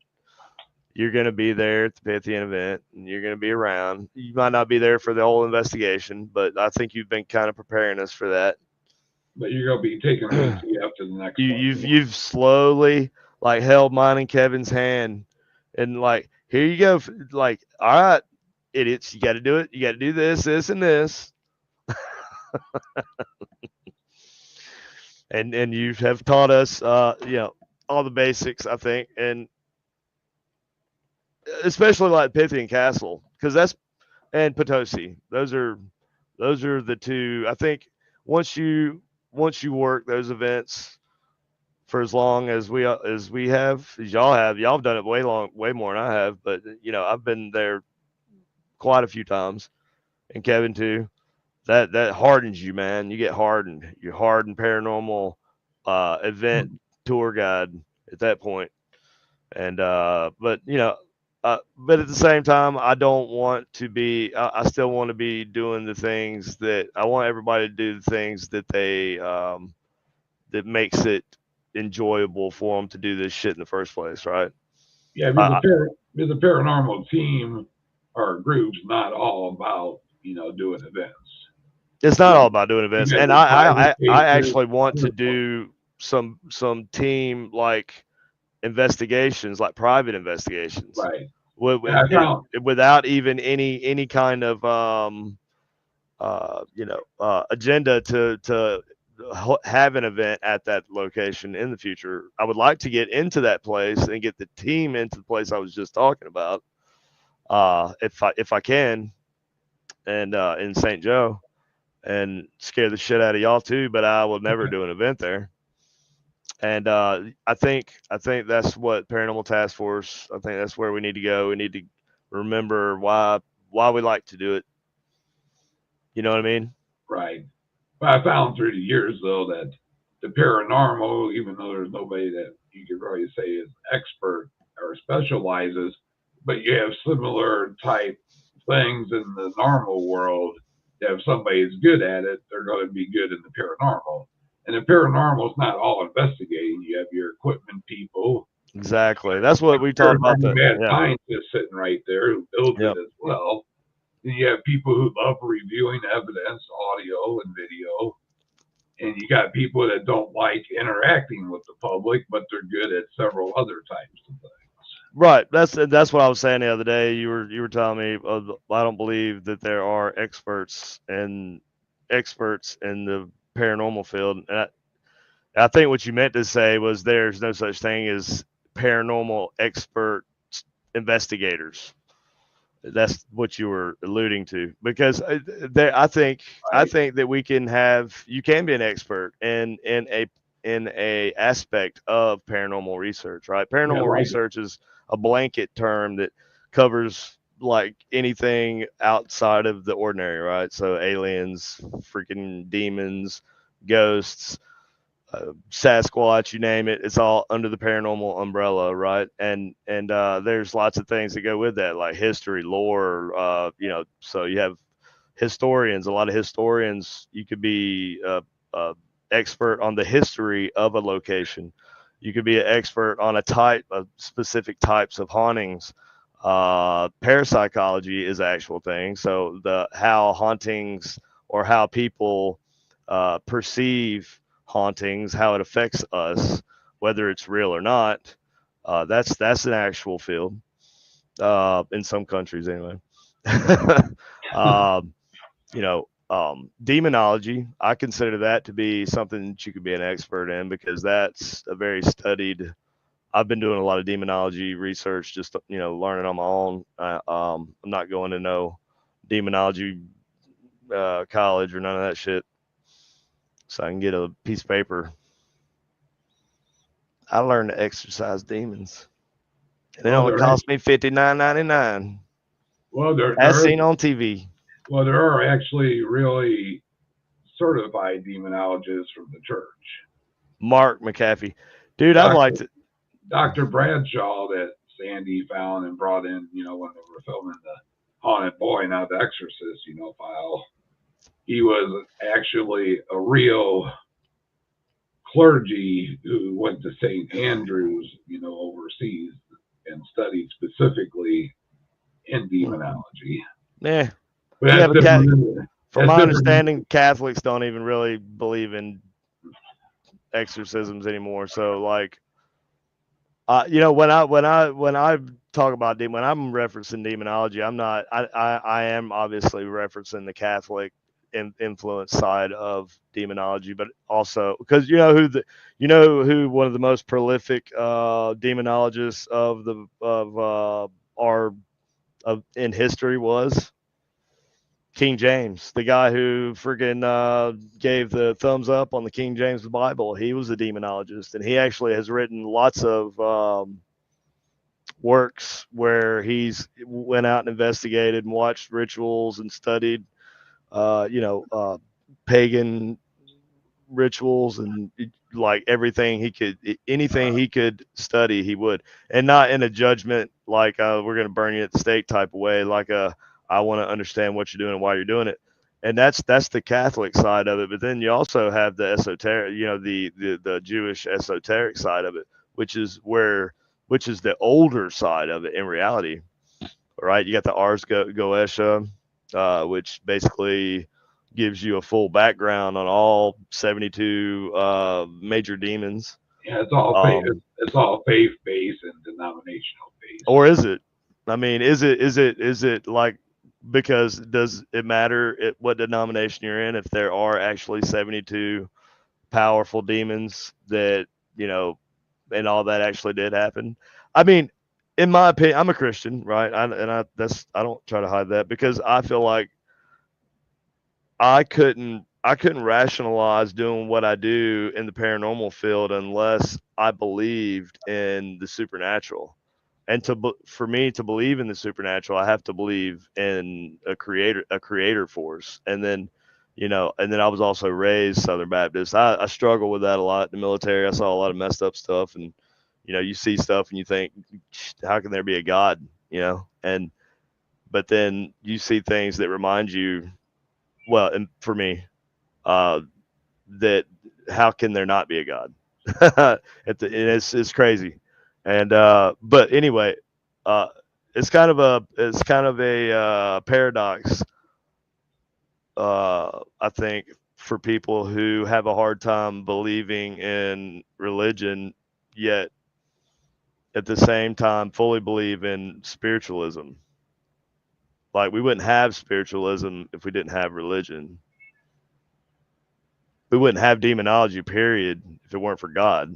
You're going to be there at the Pythian event, and you're going to be around. You might not be there for the whole investigation, but I think you've been kind of preparing us for that. but you're gonna be taking VCF to the next You've level. you've slowly like held mine and Kevin's hand, and like here you go, like all right, idiots, you got to do it. You got to do this, this, and this, and you have taught us, all the basics, I think, and especially like Pythian Castle, because that's and Potosi. Those are the two. I think once you once you work those events for as long as we have, as y'all have done it way more than I have. But I've been there quite a few times, and Kevin too. That hardens you, man. You get hardened. You're hardened paranormal event tour guide at that point. And but at the same time, I don't want to be. I still want to be doing the things that I want everybody to do. The things that makes it enjoyable for them to do this shit in the first place, right? Yeah, I, because the paranormal team or group's not all about doing events. it's not You, all about doing you events, got and your private I cases. actually want to do some team like investigations, like private investigations, Right. with, And I found without even any kind of agenda to have an event at that location in the future. I would like to get into that place and get the team into the place I was just talking about, if I can, and in St. Joe, and scare the shit out of y'all too. But I will never do an event there. And I think that's what Paranormal Task Force. I think that's where we need to go. We need to remember why we like to do it. You know what I mean? right. But I found through the years though that the paranormal, even though there's nobody that you could really say is expert or specializes, but you have similar type things in the normal world. If somebody is good at it, they're going to be good in the paranormal. And the paranormal is not all investigating. You have your equipment people, Exactly. That's what we talked about. paranormal The mad Yeah, scientist sitting right there who builds it yep. as well. And you have people who love reviewing evidence, audio and video, and you got people that don't like interacting with the public, but they're good at several other types of things. Right. That's what I was saying the other day. You were telling me, I don't believe that there are experts in the paranormal field, and I think what you meant to say was there's no such thing as paranormal expert investigators. That's what you were alluding to, because I Right? think that you can be an expert in a aspect of paranormal research, right? Yeah, Paranormal like research is a blanket term that covers like anything outside of the ordinary, right? So aliens, freaking demons, ghosts, Sasquatch, you name it, it's all under the paranormal umbrella, right? And there's lots of things that go with that, like history, lore. So you have historians. A lot of historians. You could be expert on the history of a location. You could be an expert on a type of specific types of hauntings. Parapsychology is an actual thing. So the how hauntings or how people perceive hauntings, how it affects us, whether it's real or not. That's an actual field in some countries anyway. um, Demonology, I consider that to be something that you could be an expert in because that's a very studied. I've been doing a lot of demonology research, just learning on my own. I'm not going to no demonology college or none of that shit, so I can get a piece of paper. I learned to exorcise demons, and it Well, only there cost me $59.99, well as there seen on TV. well there are actually really certified demonologists from the church. Mark McAfee, dude, I'd like Doctor to. Doctor Bradshaw that Sandy found and brought in, when they were filming the Haunted Boy, not the Exorcist, file. He was actually a real clergy who went to St. Andrews, overseas and studied specifically in demonology. Yeah, But yeah, that's but different. Than, from that's my different. understanding, Catholics don't even really believe in exorcisms anymore. So like, when I talk about demon, when I'm referencing demonology, I'm not. I am obviously referencing the Catholic influence side of demonology, but also because you know who one of the most prolific demonologists of our of in history was King James, the guy who freaking gave the thumbs up on the King James Bible. He was a demonologist, and he actually has written lots of works where he's went out and investigated and watched rituals and studied, uh, you know, uh, pagan rituals and like everything he could, anything he could study, he would, and not in a judgment like we're going to burn you at the stake type of way, like I want to understand what you're doing and why you're doing it. And that's the Catholic side of it. But then you also have the esoteric, the Jewish esoteric side of it, which is where which is the older side of it in reality, right? You got the Ars Goetia, which basically gives you a full background on all 72 major demons. Yeah, it's all faith. Um, It's all faith based and denominational based. or is it? I mean, is it like because does it matter what denomination you're in if there are actually 72 powerful demons that you know and all that actually did happen? I mean, in my opinion, I'm a Christian, right? I don't try to hide that because I feel like I couldn't rationalize doing what I do in the paranormal field unless I believed in the supernatural. And for me to believe in the supernatural, I have to believe in a creator force. And then I was also raised Southern Baptist. I struggle with that a lot in the military. I saw a lot of messed up stuff, and you see stuff and you think, how can there be a God? And but then you see things that remind you, well, and for me, uh, that how can there not be a God? It's crazy, and but anyway, uh, it's kind of a paradox. I think for people who have a hard time believing in religion, yet at the same time fully believe in spiritualism. Like we wouldn't have spiritualism if we didn't have religion. We wouldn't have demonology, period, if it weren't for God.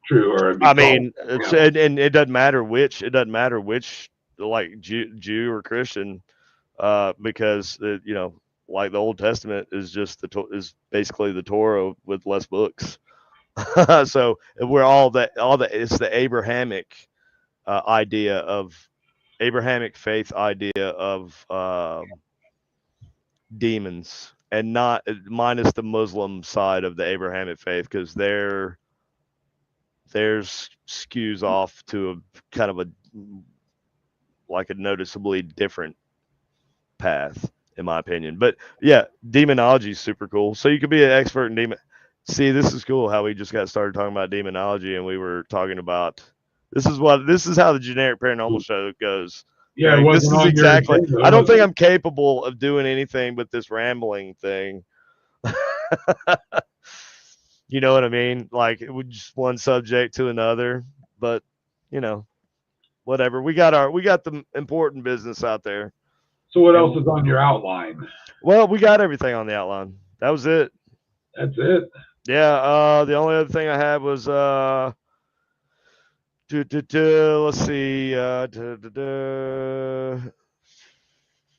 True, or it'd be I called. mean, and it doesn't matter which like Jew or Christian, because like the Old Testament is just is basically the Torah with less books. So we're all the it's the Abrahamic faith idea of demons, and not minus the Muslim side of the Abrahamic faith because theirs skews off to a kind of a like a noticeably different path, in my opinion. But yeah, demonology is super cool. So you could be an expert in demon. See, this is cool how we just got started talking about demonology, and we were talking about this is how the generic paranormal show goes. Yeah, it Greg, this wasn't is on your exactly. agenda, I don't was think it? I'm capable of doing anything but this rambling thing. You know what I mean? Like it was just one subject to another, but you know, whatever. We got the important business out there, So what else and is on your outline? well, we got everything on the outline. That was it. That's it. Yeah. The only other thing I had was let's see.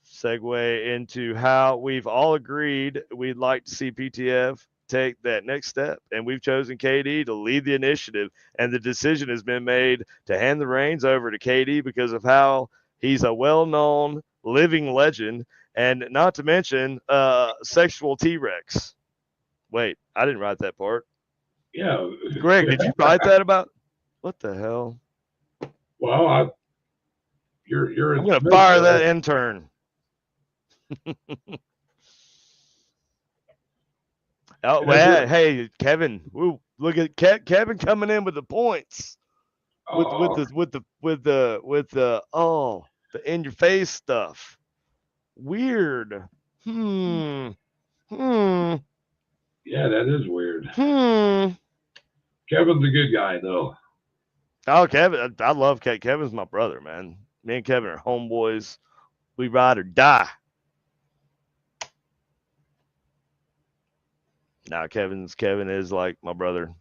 Segue into how we've all agreed we'd like to see PTF take that next step. And we've chosen KD to lead the initiative. And the decision has been made to hand the reins over to KD because of how he's a well known living legend. And not to mention sexual T Rex. Wait, I didn't write that part. Yeah. Greg, did you write that about? What the hell? Well, you're I'm at going to Smith, fire that so intern. Oh, and well, hey, Kevin. Woo, look at Kevin coming in with the points. With oh the the in your face stuff. Weird. Hmm. Hmm. yeah, that is weird. Hmm. Kevin's a good guy though. Oh, Kevin, I love Kevin. Kevin's my brother, man. Me and Kevin are homeboys. We ride or die. Now, Kevin is like my brother.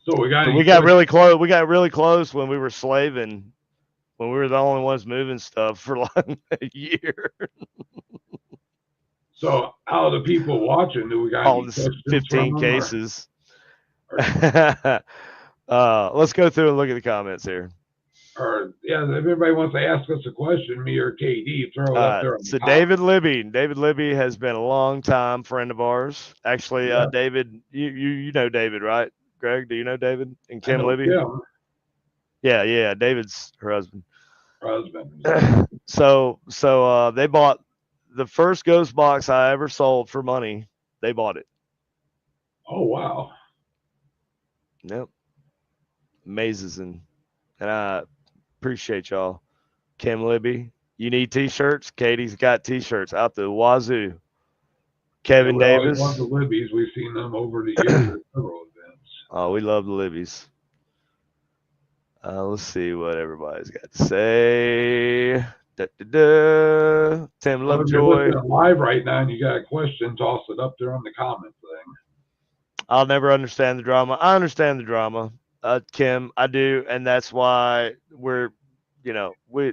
So we got So any we got questions? really close. We got really close when we were slaving. When we were the only ones moving stuff for like a year. So out of the people watching, do we got All any this questions from 15 them cases. or Let's go through and look at the comments here. or yeah, if anybody wants to ask us a question, me or KD, throw it up there on the So comment. David Libby has been a long time friend of ours. Actually, Yeah, David, you know David, right? Greg, do you know David and I Kim know Libby? Kim, Yeah. David's her husband. her husband. Yeah. So they bought the first ghost box I ever sold for money. They bought it. Oh wow. Yep, amazing, and I appreciate y'all. Kim Libby, you need t-shirts. Katie's got t-shirts out the wazoo. Yeah, Kevin we always love the Davis. Libbies. We've seen them over the years at several events. Oh, we love the Libbies. Let's see what everybody's got to say. Tim So if you're Lovejoy. listening live right now and you got a question, toss it up there on the comment thing. I'll never understand the drama. I understand the drama, Kim. I do, and that's why we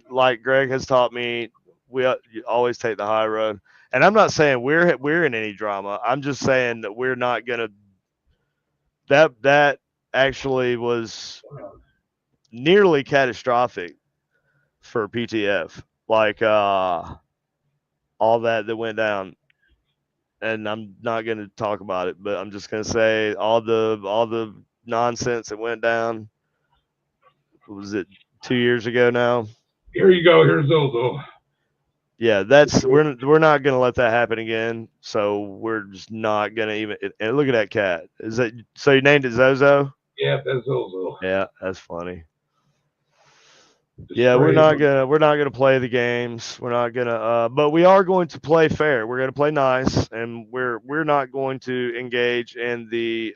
like Greg has taught me. We you always take the high road, and I'm not saying we're in any drama. I'm just saying that we're not gonna. That actually was nearly catastrophic for PTF. Like all that went down, and I'm not going to talk about it, but I'm just going to say all the nonsense that went down. What was it 2 years ago now? Here you go. Here's Zozo. Yeah, that's we're not going to let that happen again. So we're just not going to even. And look at that cat. Is that so? You named it Zozo? Yeah, that's Zozo. Yeah, that's funny. The Yeah, stray. we're not gonna play the games. We're not gonna but we are going to play fair. We're gonna play nice, and we're not going to engage in the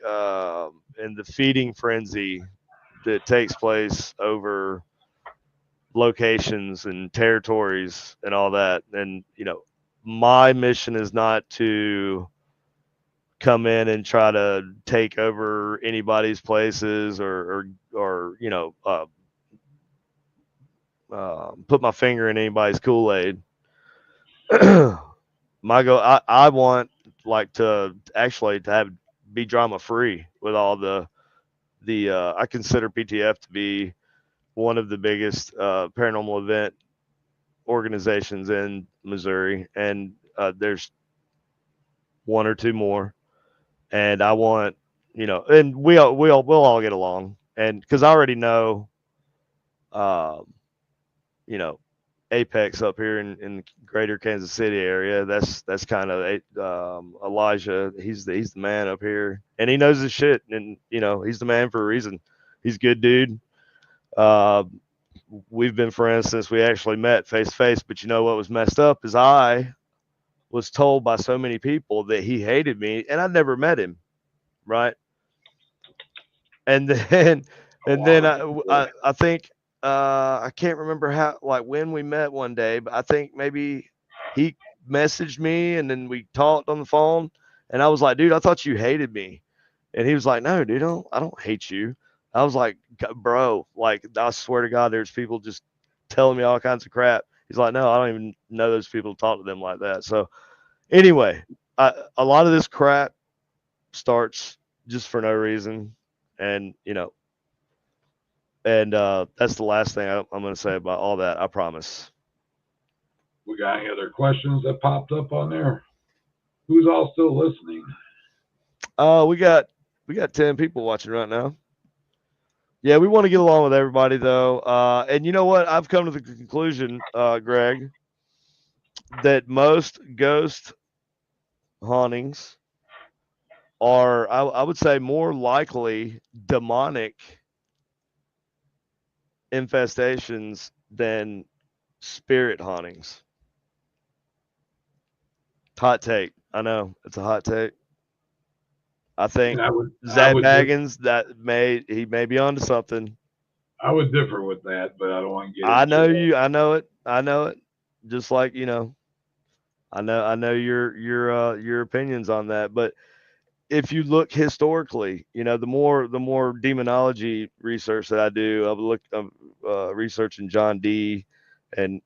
feeding frenzy that takes place over locations and territories and all that. And my mission is not to come in and try to take over anybody's places or put my finger in anybody's Kool-Aid. My go, I want like to actually to have be drama free with all the I consider PTF to be one of the biggest paranormal event organizations in Missouri, and there's one or two more, and I want and we'll all get along, and because I already know, um, you know, Apex up here in the greater Kansas City area. That's kind of Elijah. He's the man up here, and he knows his shit, and he's the man for a reason. He's a good dude. Uh, we've been friends since we actually met face to face. But you know what was messed up is was told by so many people that he hated me, and I never met him, right? And then Oh, and then wow. I think I can't remember how, like, when we met one day, but I think maybe he messaged me and then we talked on the phone, and I was like, dude, I thought you hated me. And he was like, no, dude, I don't hate you. I was like, bro, like, I swear to God, there's people just telling me all kinds of crap. He's like, no, I don't even know those people to talk to them like that. So anyway, a lot of this crap starts just for no reason, and that's the last thing I'm going to say about all that. I promise. We got any other questions that popped up on there? Who's all still listening? We got 10 people watching right now. Yeah, we want to get along with everybody though. And you know what? I've come to the conclusion, Greg, that most ghost hauntings are, I would say, more likely demonic infestations than spirit hauntings. Hot take. I know it's a hot take. I And think I Zach would, Baggins, he may be onto something. I would differ with that, but I don't want to get I into know that. you. I know it. I know it. Just like, I know your opinions on that. But if you look historically, the more demonology research that I do, I'm researching John D. And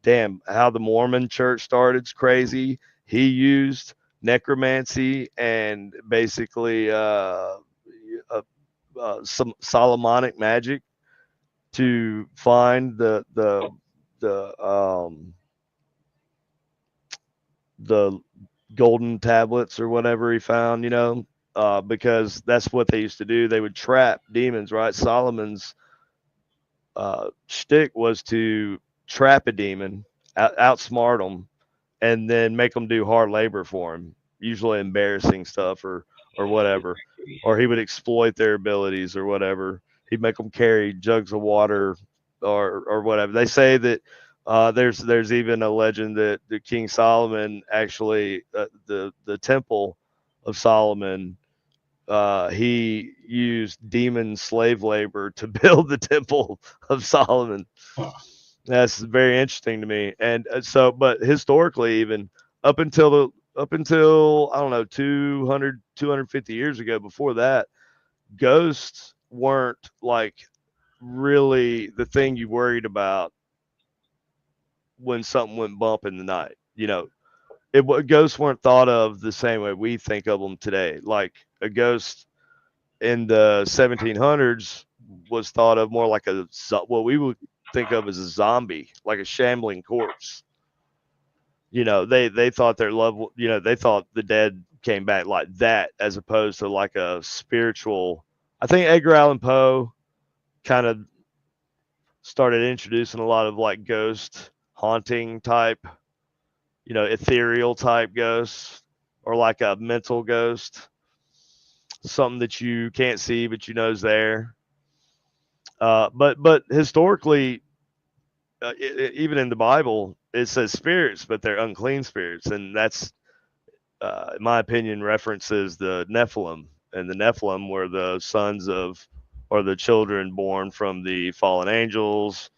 damn, how the Mormon Church started is crazy. He used necromancy and basically uh, some Solomonic magic to find the the golden tablets or whatever he found, because that's what they used to do. They would trap demons, right? Solomon's shtick was to trap a demon, outsmart them, and then make them do hard labor for him, usually embarrassing stuff or whatever. Or he would exploit their abilities or whatever. He'd make them carry jugs of water or whatever. They say that there's even a legend that the King Solomon actually, the temple of Solomon, he used demon slave labor to build the temple of Solomon. Huh. That's very interesting to me. And but historically, even up until I don't know, 250 years ago, before that, ghosts weren't like really the thing you worried about when something went bump in the night. Ghosts weren't thought of the same way we think of them today. Like a ghost in the 1700s was thought of more like what we would think of as a zombie, like a shambling corpse. They thought their love, they thought the dead came back like that, as opposed to like a spiritual. I think Edgar Allan Poe kind of started introducing a lot of like ghost haunting type, ethereal type ghosts, or like a mental ghost, something that you can't see but you know is there. But historically, even in the Bible, it says spirits, but they're unclean spirits, and that's, in my opinion, references the Nephilim, and the Nephilim were the sons of, or the children born from the fallen angels,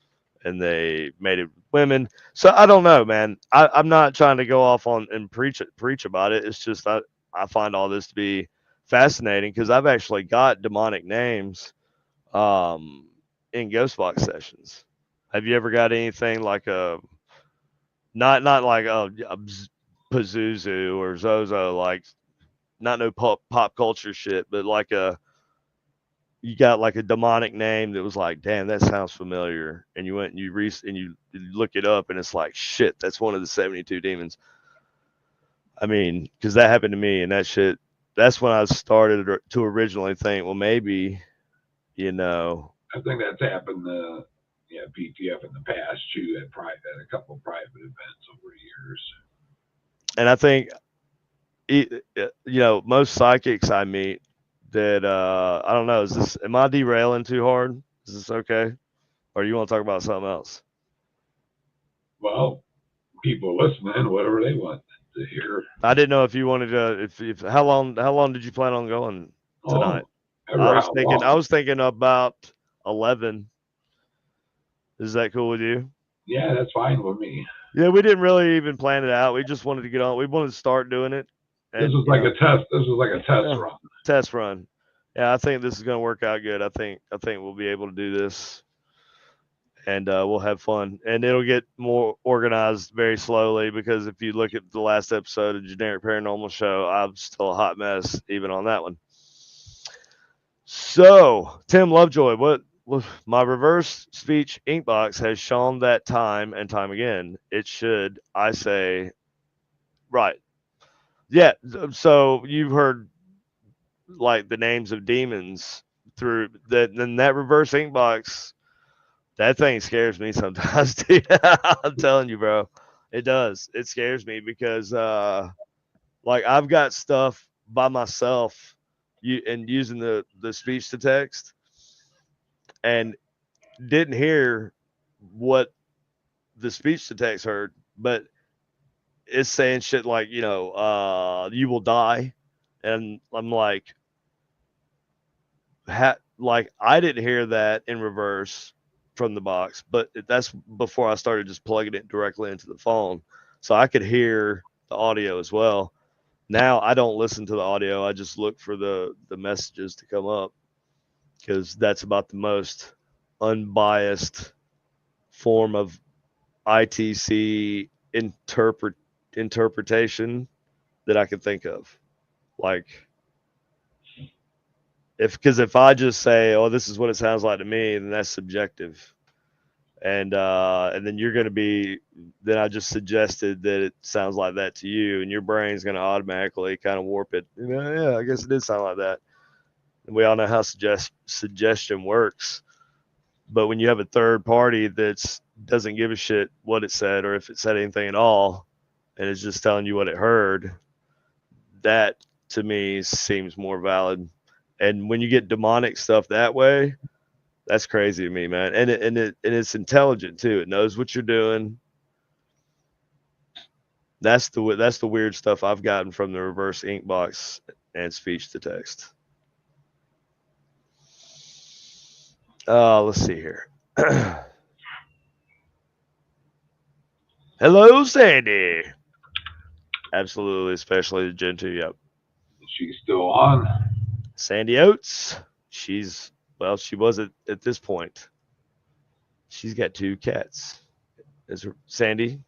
and they mated with women. So I don't know, man. I'm not trying to go off on and preach about it. It's just I find all this to be fascinating because I've actually got demonic names um, in ghost box sessions. Have you ever got anything like a, not like a Pazuzu or Zozo, like, not no pop culture shit, but like you got like a demonic name that was like, damn, that sounds familiar, and you went and you look it up, and it's like, shit, that's one of the 72 demons. I mean, because that happened to me, and that shit. That's when I started to originally think, well, maybe, you know, I think that's happened, yeah, PTF in the past too, at a couple of private events over the years. and I think most psychics I meet that, I don't know, am I derailing too hard? Is this okay? Or you want to talk about something else? Well, people listening whatever they want to hear. I didn't know if you wanted to. If how long did you plan on going tonight? Oh, ever how I long? was thinking about 11. Is that cool with you? Yeah, that's fine with me. Yeah, we didn't really even plan it out. We just wanted to get on. We wanted to start doing it, This and was like a test. This was like a test yeah, run. test run. Yeah, I think this is going to work out good. I think we'll be able to do this, and we'll have fun. And it'll get more organized very slowly because if you look at the last episode of Generic Paranormal Show, I'm still a hot mess even on that one. So, Tim Lovejoy, what my reverse speech ink box has shown that time and time again. It should, I say, right. Yeah. So you've heard like the names of demons through that. Then that reverse ink box, that thing scares me sometimes, dude. I'm telling you, bro, it does. It scares me because, like, I've got stuff by myself, and using the speech to text, and didn't hear what the speech to text heard, but it's saying shit like, you will die. And I'm like, like I didn't hear that in reverse from the box, but that's before I started just plugging it directly into the phone. So I could hear the audio as well. Now I don't listen to the audio. I just look for the messages to come up because that's about the most unbiased form of ITC interpretation that I could think of. Like if I just say, "Oh, this is what it sounds like to me," then that's subjective. And then you're going to be then I just suggested that it sounds like that to you, and your brain's going to automatically kind of warp it. Yeah, I guess it did sound like that. And we all know how suggestion works. But when you have a third party that doesn't give a shit what it said or if it said anything at all, and it's just telling you what it heard, that to me seems more valid. And when you get demonic stuff that way, that's crazy to me, man. And it's intelligent too. It knows what you're doing. That's the weird stuff I've gotten from the reverse ink box and speech to text. Let's see here. Hello, Sandy. Absolutely, especially Gen 2. Yep. She's still on. Sandy Oates. She was at this point. She's got two cats. Is her Sandy?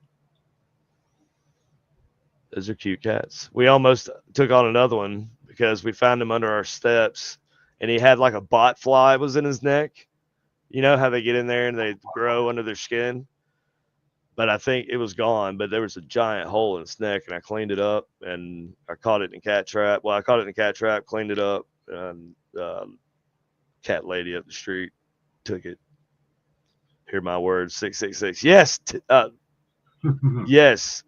Those are cute cats. We almost took on another one because we found him under our steps, and he had like a bot fly was in his neck. You know how they get in there and they grow under their skin? But I think it was gone. But there was a giant hole in its neck, and I cleaned it up, and I caught it in a cat trap. Well, I caught it in a cat trap, cleaned it up, and cat lady up the street took it. Hear my words, 666. Yes, yes,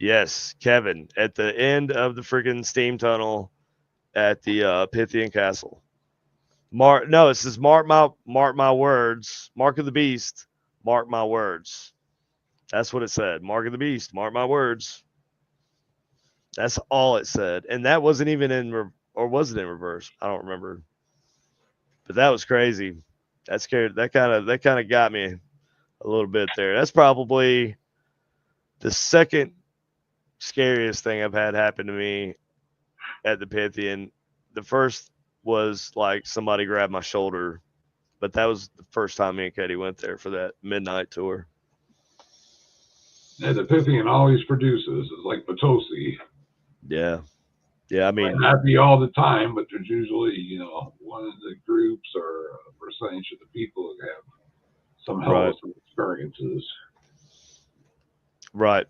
yes, Kevin. At the end of the freaking steam tunnel at the Pythian Castle. No, it says mark my words, mark of the beast, mark my words. That's what it said. Mark of the beast, mark my words. That's all it said, and that wasn't even or was it in reverse? I don't remember, but that was crazy. That scared. That kind of got me a little bit there. That's probably the second scariest thing I've had happen to me at the Pythian. The first was like somebody grabbed my shoulder, but that was the first time me and Katie went there for that midnight tour. Yeah, the Pythian always produces. It's like Potosi. Yeah, yeah. I Might mean, not be all the time, but there's usually, one of the groups or a percentage of the people that have some hell right, of some experiences. right.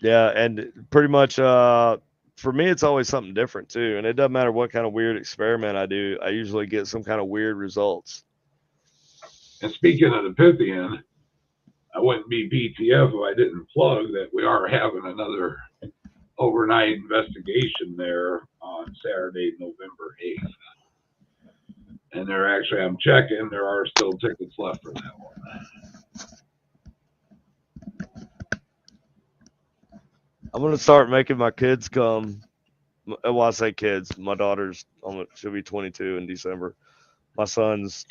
Yeah, and pretty much for me it's always something different too, and it doesn't matter what kind of weird experiment I do. I usually get some kind of weird results. And speaking of the Pythian, I wouldn't be BTF if I didn't plug that we are having another overnight investigation there on Saturday, November 8th. And I'm checking, there are still tickets left for that one. I'm gonna start making my kids come. Well, I say kids. My daughter's she'll be 22 in December. My son's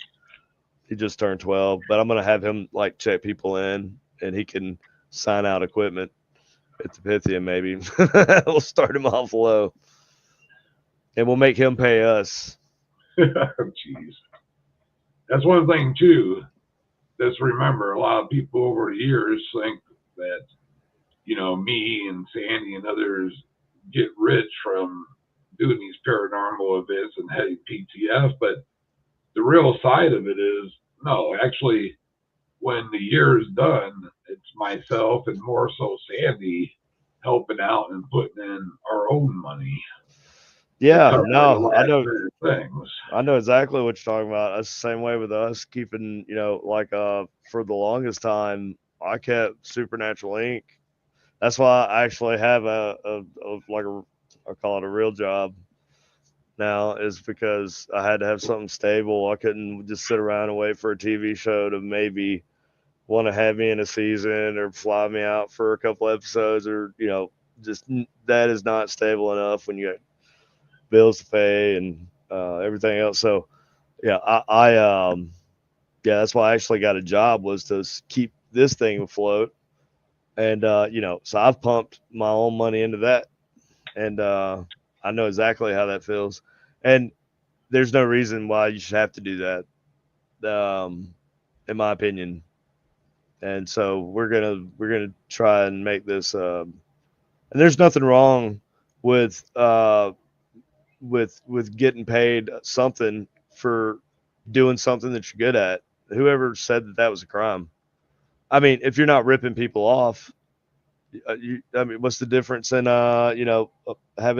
he just turned 12, but I'm gonna have him like check people in, and he can sign out equipment at the Pythia. Maybe we'll start him off low, and we'll make him pay us. Jeez. That's one thing too. Let's remember, a lot of people over the years think that, me and Sandy and others get rich from doing these paranormal events and heading PTF, but the real side of it is no, actually, when the year is done, it's myself and more so Sandy helping out and putting in our own money to Yeah, cover the no, last minute things. I know exactly what you're talking about. That's the same way with us keeping, like for the longest time, I kept Supernatural Inc. That's why I actually have I call it a real job now, is because I had to have something stable. I couldn't just sit around and wait for a TV show to maybe want to have me in a season or fly me out for a couple episodes, or just that is not stable enough when you got bills to pay and everything else. So yeah, yeah, that's why I actually got a job, was to keep this thing afloat. And so I've pumped my own money into that, and I know exactly how that feels. And there's no reason why you should have to do that, in my opinion. And so we're gonna try and make this. And there's nothing wrong with with getting paid something for doing something that you're good at. Whoever said that that was a crime? I mean, if you're not ripping people off, I mean, what's the difference in having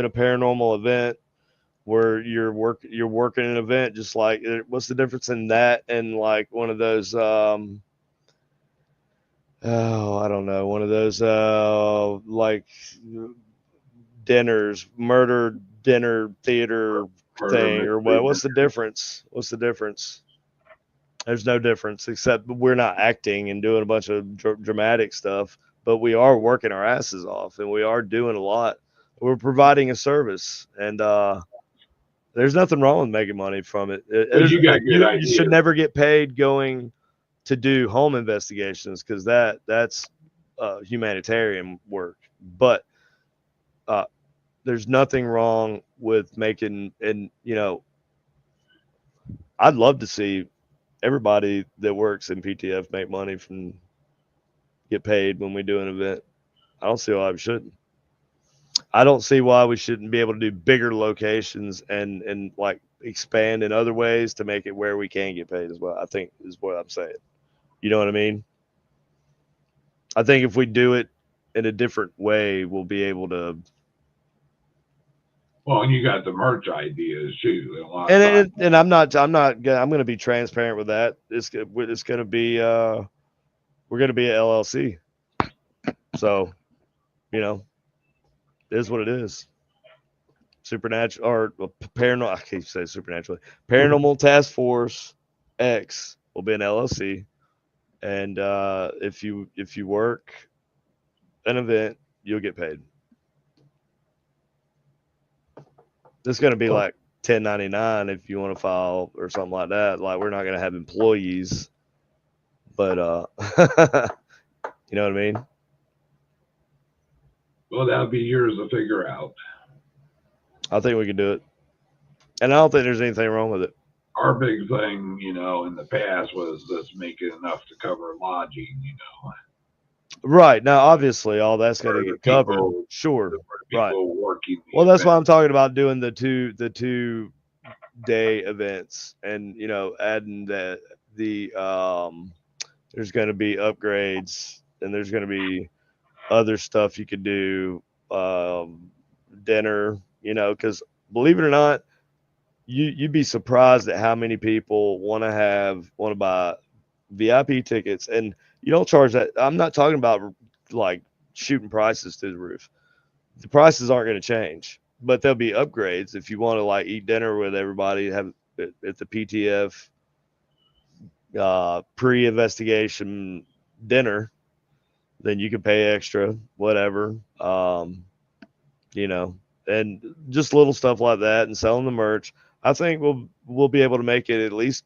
a paranormal event where you're working an event, just like what's the difference in that and like one of those oh, I don't know, one of those like dinners, murder dinner theater Murder thing, or mystery. what? What's the difference? What's the difference? There's no difference, except we're not acting and doing a bunch of dramatic stuff, but we are working our asses off, and we are doing a lot. We're providing a service, and there's nothing wrong with making money from it. Well, you got good You should ideas. never get paid going to do home investigations, because that's humanitarian work. But uh, there's nothing wrong with making, and I'd love to see everybody that works in PTF make money from get paid when we do an event. I don't see why we shouldn't. I don't see why we shouldn't be able to do bigger locations and like expand in other ways to make it where we can get paid as well. I think is what I'm saying. You know what I mean? I think if we do it in a different way, we'll be able to. Well, and you got the merch ideas too. And a lot of And times, I'm going to be transparent with that. It's going to be we're going to be a LLC. So you know, it is what it is. Supernatural or paranormal. I can't say supernaturally. Paranormal Task Force X will be an LLC, and if you work an event, you'll get paid. It's going to be well, like 1099 if you want to file or something like that. Like we're not going to have employees, but you know what I mean. that'll be yours to figure out. I think we can do it, and I don't think there's anything wrong with it. Our big thing, in the past was just making enough to cover lodging, Right now, obviously, all that's going for to the get covered. people, Sure. for the Right. people working Well, the that's event. why I'm talking about doing the 2 day events, and adding the there's going to be upgrades, and there's going to be other stuff you could do, um dinner, because believe it or not, you'd be surprised at how many people want to buy VIP tickets, and you don't charge that. I'm not talking about like shooting prices to the roof. The prices aren't going to change, but there'll be upgrades if you want to like eat dinner with everybody, have at the PTF pre-investigation dinner. then you can pay extra, whatever. You know, and just little stuff like that, and selling the merch. I think we'll be able to make it at least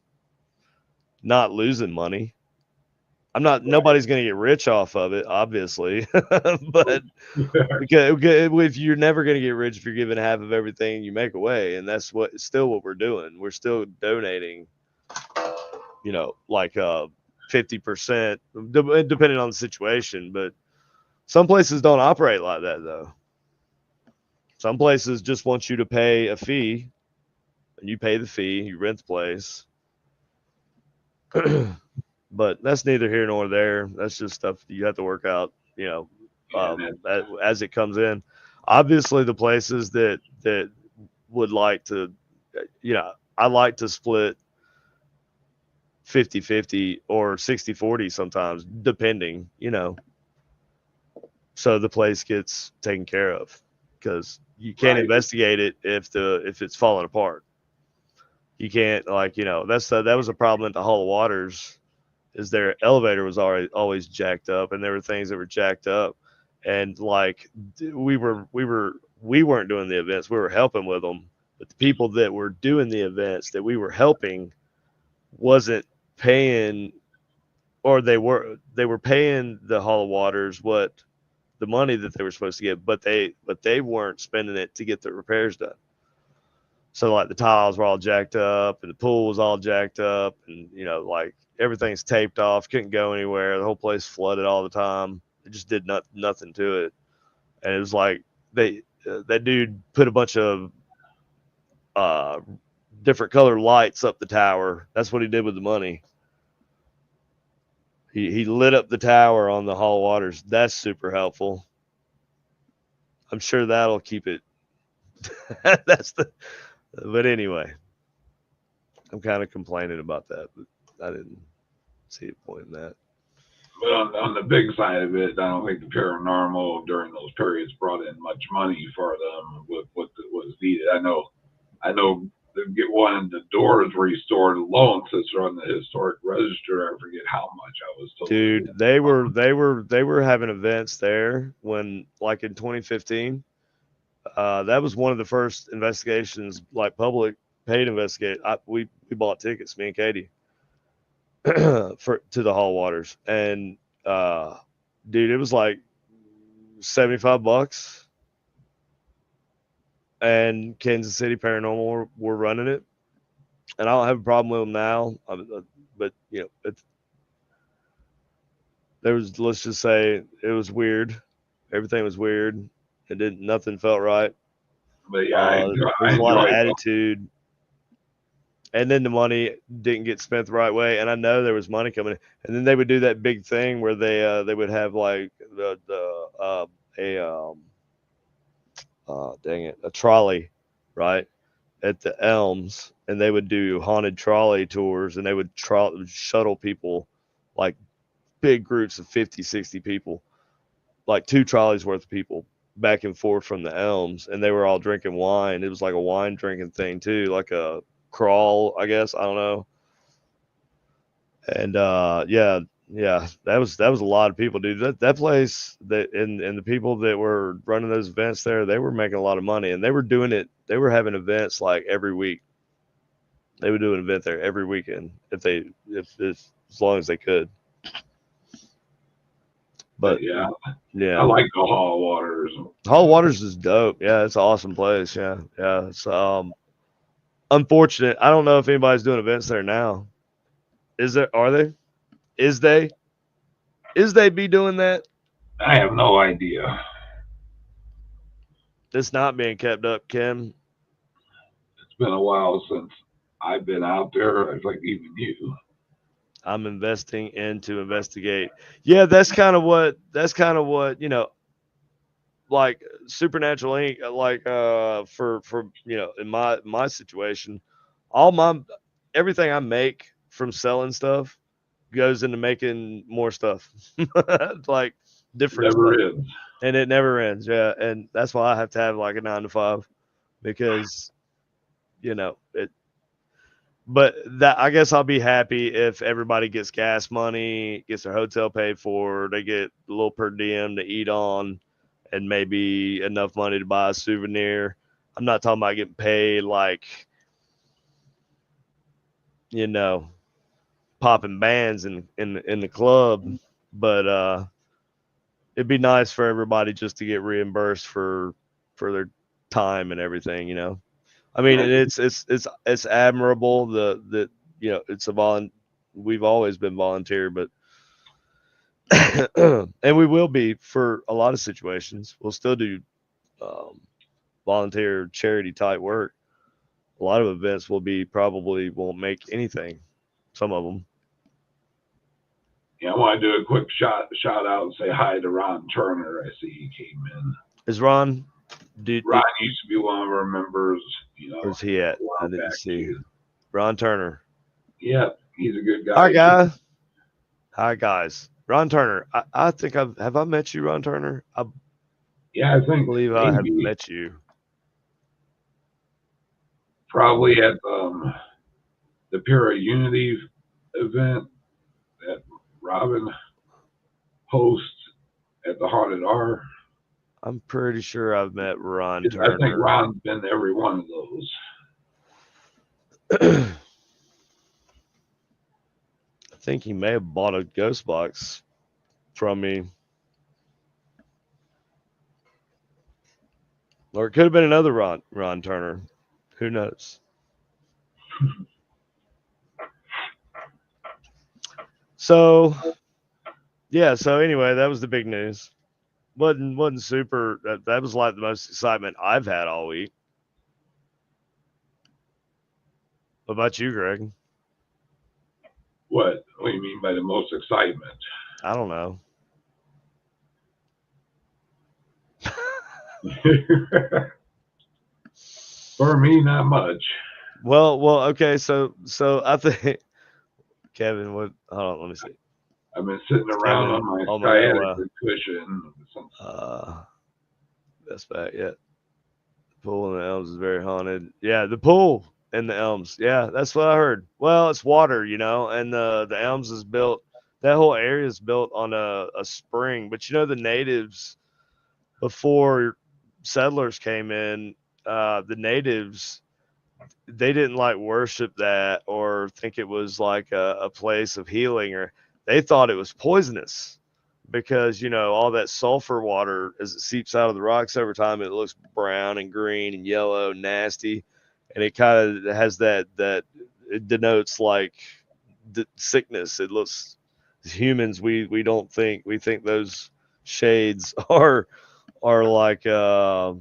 not losing money. I'm not. Right. Nobody's going to get rich off of it, obviously, but if you're never going to get rich if you're giving half of everything you make away, and that's what still what we're doing. We're still donating, like 50%, depending on the situation. But some places don't operate like that though. Some places just want you to pay a fee, and you pay the fee, you rent the place. But that's neither here nor there. That's just stuff you have to work out, And that, as it comes in. Obviously, the places that would like to, I like to split 50-50 or 60-40 sometimes, depending, so the place gets taken care of because you can't right. investigate it if it's falling apart. You can't, like, that was a problem at the Hall of Waters, is their elevator was always jacked up, and there were things that were jacked up, and like we weren't doing the events, we were helping with them, but the people that were doing the events that we were helping wasn't paying, or they were paying the Hall of Waters what the money that they were supposed to get, but they weren't spending it to get the repairs done. So like the tiles were all jacked up, and the pool was all jacked up, and like everything's taped off, couldn't go anywhere. The whole place flooded all the time. It just did nothing to it, and it was like that dude put a bunch of uh, different color lights up the tower. That's what he did with the money. He lit up the tower on the Hall Waters. That's super helpful. I'm sure that'll keep it. That's the. But anyway, I'm kind of complaining about that, but I didn't see a point in that. But on the big side of it, I don't think the paranormal during those periods brought in much money for them with what was needed. I know to get one of the doors restored alone, since they're on the historic register, I forget how much I was told it Dude, is. they were having events there when, like, in 2015. That was one of the first investigations, like public paid investigate. We bought tickets, me and Katie, for to the Hall Waters, and uh, dude, it was like $75, and Kansas City Paranormal were running it, and I don't have a problem with them now. But there was, let's just say, it was weird. Everything was weird. It didn't. Nothing felt right. But yeah, I There's a lot of enjoyed attitude, and then the money didn't get spent the right way. And I know there was money coming in, and then they would do that big thing where they would have like the a dang it, a trolley, right, at the Elms, and they would do haunted trolley tours, and they would shuttle people, like big groups of 50, 60 people, like two trolleys worth of people, back and forth from the Elms, and they were all drinking wine. It was like a wine drinking thing too, like a crawl, I guess. I don't know. And yeah, yeah, that was a lot of people, dude. That place, and the people that were running those events there, they were making a lot of money, and they were doing it. They were having events like every week. They would do an event there every weekend if as long as they could. but But yeah, I yeah, like the Hall Waters. Hall Waters is dope. Yeah, it's an awesome place. Yeah, yeah. It's unfortunate. I don't know if anybody's doing events there now. Is there? Are they? Is they? Is they be doing that? I have no idea. It's not being kept up, Kim. It's been a while since I've been out there. I think even you. I'm investing in to investigate. Yeah, that's kind of what like Supernatural Inc. Like for in my situation, all my everything I make from selling stuff goes into making more stuff, like It different never stuff, ends. and it never ends. Yeah, and that's why I have to have like a 9 to 5, because it But that I guess I'll be happy if everybody gets gas money, gets their hotel paid for, they get a little per diem to eat on, and maybe enough money to buy a souvenir. I'm not talking about getting paid like, you know, popping bands in the club, but it'd be nice for everybody just to get reimbursed for their time and everything, you know. I mean, Yeah, and it's admirable that you know it's a we've always been volunteer, but and we will be for a lot of situations. We'll still do um, volunteer charity type work. A lot of events will be probably won't make anything. Some of them. yeah. I want to do a quick shout out and say hi to Ron Turner. I see he came in. Is Ron? Ron used to be one of our members, you know, Where's he at? a I while didn't back see. too. Ron Turner. Yeah, he's a good Hi guy too. guy. Hi guys. Ron Turner. I think I met you, Ron Turner. I Yeah, I think believe I have maybe met you. probably at the Pura Unity event that Robin hosts at the Haunted R. I'm pretty sure I've met Ron I think Turner. Ron's been to every one of those. I think he may have bought a ghost box from me, or it could have been another Ron Turner. Who knows? So yeah. So anyway, that was the big news. Wasn't super. That was like the most excitement I've had all week. What about you, Greg? What do you mean by the most excitement? I don't know. For me, not much. Okay. So I think Kevin. What? Hold on. Let me see. I've been sitting Is around Kevin on my on my sciatica cushion since That's back. Yeah. Pool in the Elms is very haunted. Yeah, the pool in the Elms. Yeah, that's what I heard. Well, it's water, you know, and the Elms is built. That whole area is built on a spring. But you know, the natives before settlers came in, the natives they didn't like worship that or think it was like a place of healing, or they thought it was poisonous because you know all that sulfur water as it seeps out of the rocks over time it looks brown and green and yellow and nasty, and it kind of has that it denotes like sickness. It looks, as humans we don't think, we think those shades are like they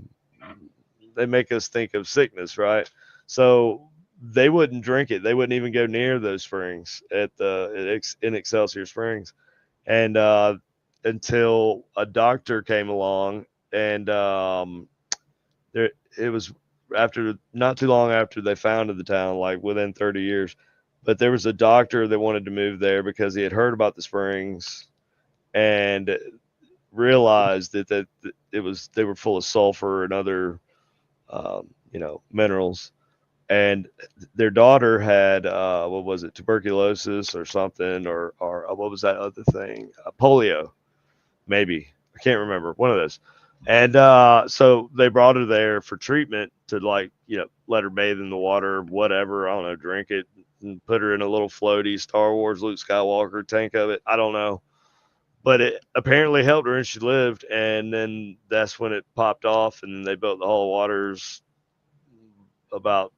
make us think of sickness, right? So they wouldn't drink it. They wouldn't even go near those springs in Excelsior Springs, and until a doctor came along, and there it was after not too long after they founded the town, like within 30 years. But there was a doctor that wanted to move there because he had heard about the springs and realized that it was they were full of sulfur and other you know, minerals. And their daughter had what was it, tuberculosis or something, or what was that other thing, polio, maybe, I can't remember, one of those. And so they brought her there for treatment to, like, you know, let her bathe in the water, whatever, I don't know, drink it, and put her in a little floaty Star Wars Luke Skywalker tank of it. I don't know, but it apparently helped her and she lived. And then that's when it popped off, and then they built the Hall of Waters about,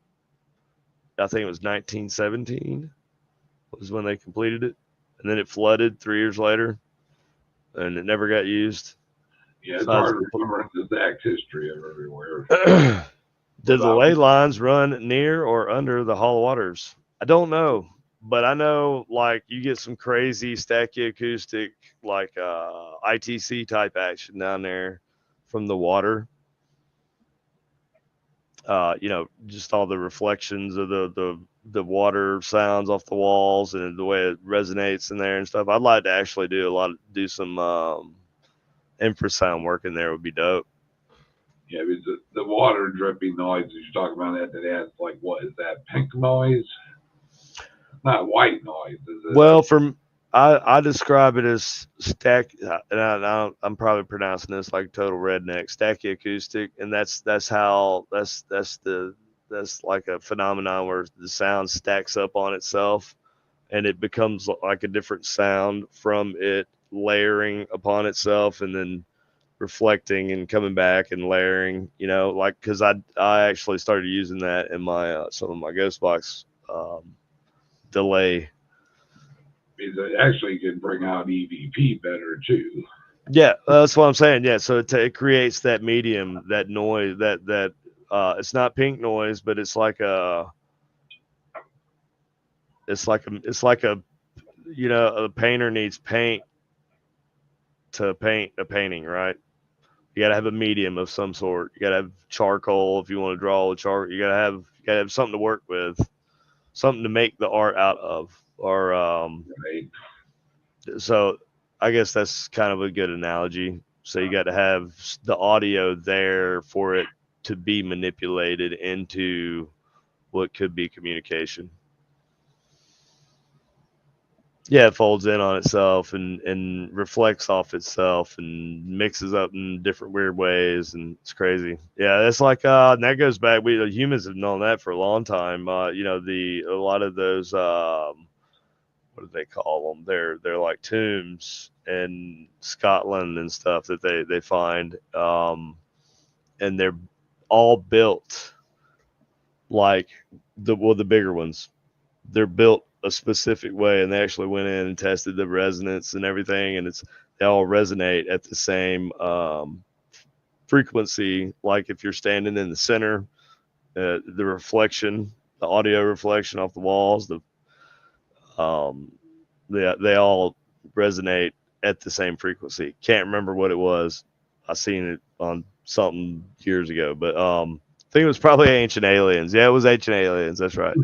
I think it was 1917 was when they completed it, and then it flooded 3 years later, and it never got used. yeah, it's Besides, hard to remember the exact history of everywhere. did But the ley lines run near or under the Hall of Waters? I don't know, but I know like you get some crazy stachyacoustic, like ITC type action down there from the water. You know, just all the reflections of the water sounds off the walls and the way it resonates in there and stuff. I'd like to actually do some infrasound work in there. Would be dope. yeah, because the water dripping noise you're talking about that adds like what is that pink noise? not white noise, is it? Well, from I describe it as stack, and I'm probably pronouncing this like total redneck, stacky acoustic, and that's how that's like a phenomenon where the sound stacks up on itself, and it becomes like a different sound from it layering upon itself, and then reflecting and coming back and layering. Like because I actually started using that in my some of my ghost box delay. Because it actually can bring out EVP better too. Yeah, that's what I'm saying. Yeah, so it creates that medium, that noise, that it's not pink noise, but it's like a a painter needs paint to paint a painting, right? You got to have a medium of some sort. You got to have charcoal if you want to draw with charcoal. You got to have something to work with, something to make the art out of, or Right? so I guess that's kind of a good analogy. So you got to have the audio there for it to be manipulated into what could be communication. Yeah, it folds in on itself and reflects off itself and mixes up in different weird ways, and it's crazy. Yeah, it's like and that goes back. We the humans have known that for a long time. The a lot of those what do they call them? They're like tombs in Scotland and stuff that they find, and they're all built like the bigger ones. They're built a specific way, and they actually went in and tested the resonance and everything, and they all resonate at the same frequency. Like if you're standing in the center, the reflection, the audio reflection off the walls, um, they all resonate at the same frequency. Can't remember what it was. I seen it on something years ago, but I think it was probably Ancient Aliens. Yeah, it was Ancient Aliens. That's right.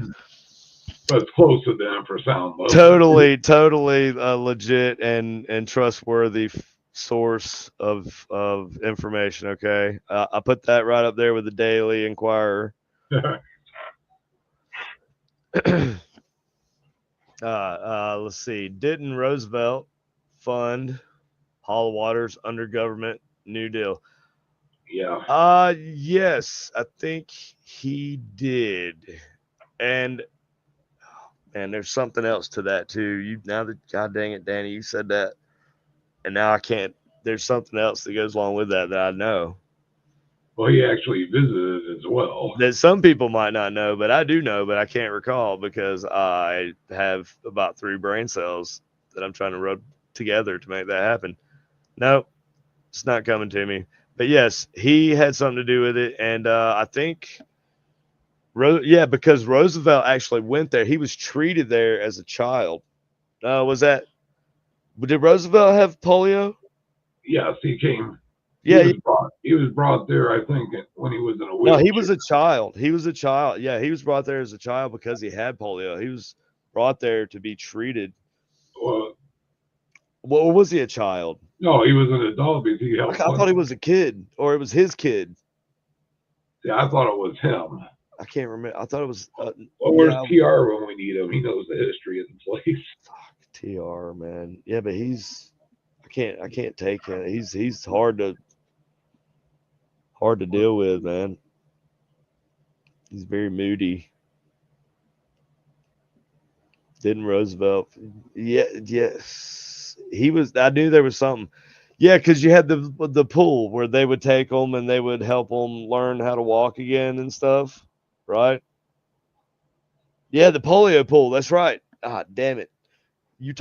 But it's close to them for sound level. Totally legit and trustworthy source of information. Okay, I put that right up there with the Daily Inquirer. Let's see. Didn't Roosevelt fund Hall of Waters under government New Deal? Yeah. Yes, I think he did. And there's something else to that too. You now that God dang it, Danny, you said that, and now I can't. There's something else that goes along with that I know Well, he actually visited as well. that some people might not know, but I do know, but I can't recall because I have about 3 brain cells that I'm trying to rub together to make that happen. No, it's not coming to me. But yes, he had something to do with it, and I think, yeah, because Roosevelt actually went there. He was treated there as a child. Was that? Did Roosevelt have polio? Yes, he came. He Yeah, yeah. was brought. He was brought there, I think, when he was in a No, he wheelchair. was a child. He was a child. Yeah, he was brought there as a child because he had polio. He was brought there to be treated. Well, Well, or was he a child? no, he was an adult because he helped I fund. thought he was a kid, or it was his kid. Yeah, I thought it was him. I can't remember. I thought it was. Well, where's Yeah, TR when we need him? He knows the history of the place. fuck Tr man. Yeah, but he's. I can't take him. He's hard to deal with, man. He's very moody. Didn't Roosevelt? Yeah, yes. He was. I knew there was something. Yeah, because you had the pool where they would take them and they would help them learn how to walk again and stuff, right? Yeah, the polio pool. That's right. Ah, damn it. You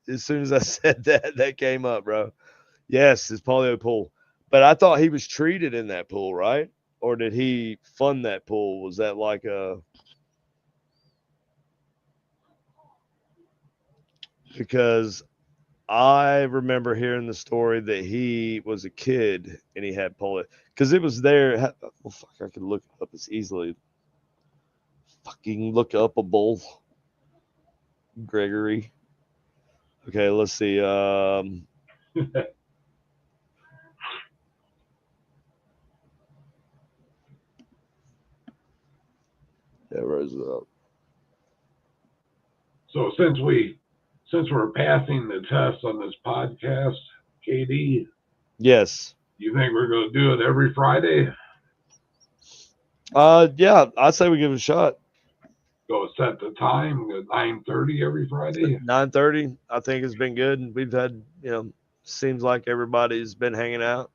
as soon as I said that, that came up, bro. Yes, his polio pool. But I thought he was treated in that pool, right? Or did he fund that pool? Was that like a because I remember hearing the story that he was a kid and he had polio because it was there. Well, fuck, I could look it up. It's easily fucking look upable. Gregory. Okay, let's see. Yeah, Roosevelt. So since we're passing the test on this podcast, KD, Yes. you think we're going to do it every Friday? Yeah, I'd say we give it a shot. Go set the time at 9:30 every Friday. 9:30. I think it's been good. We've had, seems like everybody's been hanging out.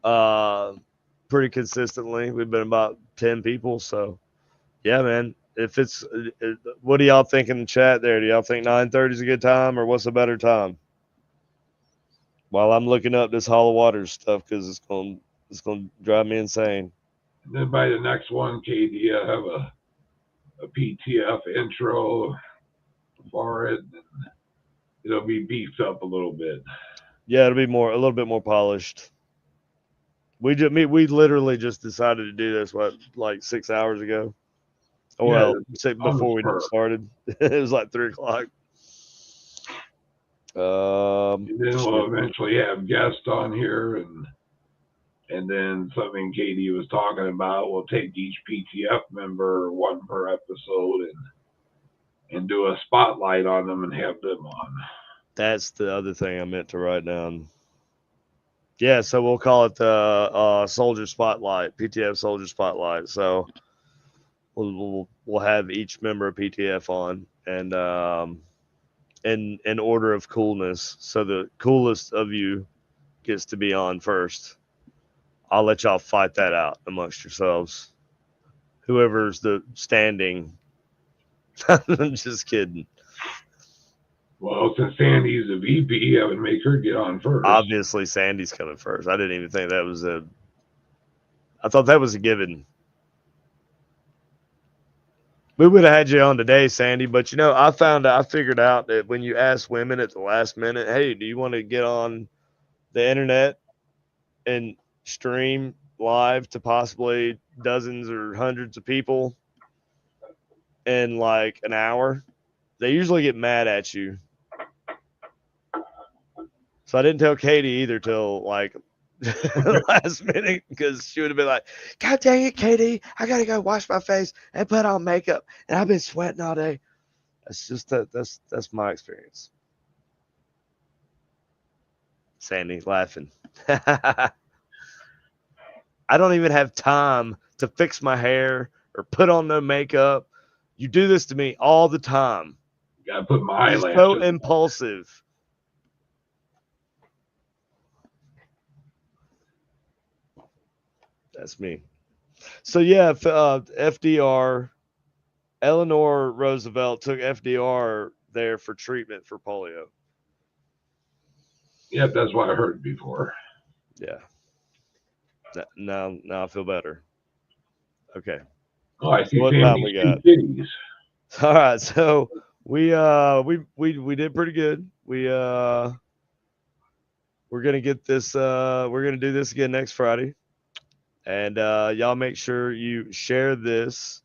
Uh, Pretty consistently. We've been about 10 people. So yeah, man. If it's, what do y'all think in the chat there? Do y'all think 9:30 is a good time, or what's a better time? While I'm looking up this Hall of Waters stuff, because it's gonna drive me insane. And then by the next one, KD, I have a PTF intro for it. It'll be beefed up a little bit. Yeah, it'll be a little bit more polished. We literally just decided to do this like 6 hours ago. Yeah, Well, say on the before we spur. started, it was like 3 o'clock. And then we'll Shit. eventually have guests on here, and then something Katie was talking about. We'll take each PTF member one per episode and do a spotlight on them and have them on. That's the other thing I meant to write down. Yeah, so we'll call it the Soldier Spotlight, PTF Soldier Spotlight. So we'll have each member of PTF on, and in order of coolness. So the coolest of you gets to be on first. I'll let y'all fight that out amongst yourselves. Whoever's the standing. I'm just kidding. Well, since Sandy's a VP, I would make her get on first. Obviously, Sandy's coming first. I didn't even think that was a. I thought that was a given. We would have had you on today, Sandy, but I figured out that when you ask women at the last minute, hey, do you want to get on the internet and stream live to possibly dozens or hundreds of people in like an hour? They usually get mad at you. So I didn't tell Katie either till like last minute, because she would have been like, God dang it, Katie, I gotta go wash my face and put on makeup, and I've been sweating all day. That's just that's my experience. Sandy laughing. I don't even have time to fix my hair or put on no makeup. You do this to me all the time. Gotta put my You're so eyelashes. impulsive. That's me. So yeah, FDR, Eleanor Roosevelt took FDR there for treatment for polio. Yep, that's what I heard before. Yeah. Now I feel better. Okay. Oh, I So see what time Sandy's we two got? titties. All right. So we did pretty good. We're gonna get this. We're gonna do this again next Friday, and y'all make sure you share this,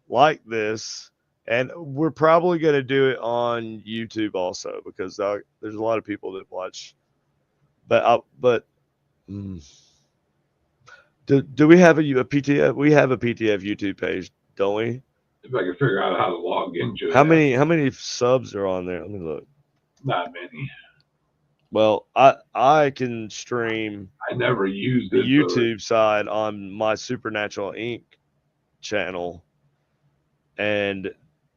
like this, and we're probably gonna do it on YouTube also, because there's a lot of people that watch. But mm, do we have a PTF? We have a PTF YouTube page, don't we? If I can figure out how to log into it. How many subs are on there? Let me look. Not many. Well, I can stream I never used the it, so YouTube side on my Supernatural Inc. channel, and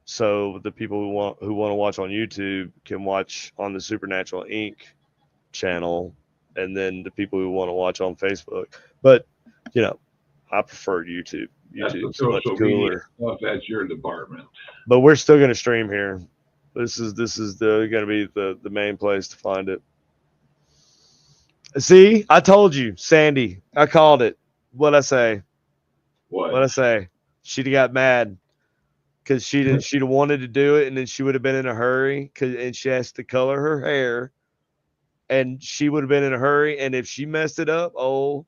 so the people who want to watch on YouTube can watch on the Supernatural Inc. channel, and then the people who want to watch on Facebook. But you know, I prefer YouTube. that's the YouTube's much social media cooler. stuff. That's your department. But we're still gonna stream here. This is gonna be the main place to find it. See, I told you, Sandy. I called it. What I say? What? What I say? She'd have got mad because she'd have wanted to do it, and then she would have been in a hurry, and she has to color her hair, and she would have been in a hurry, and if she messed it up, oh,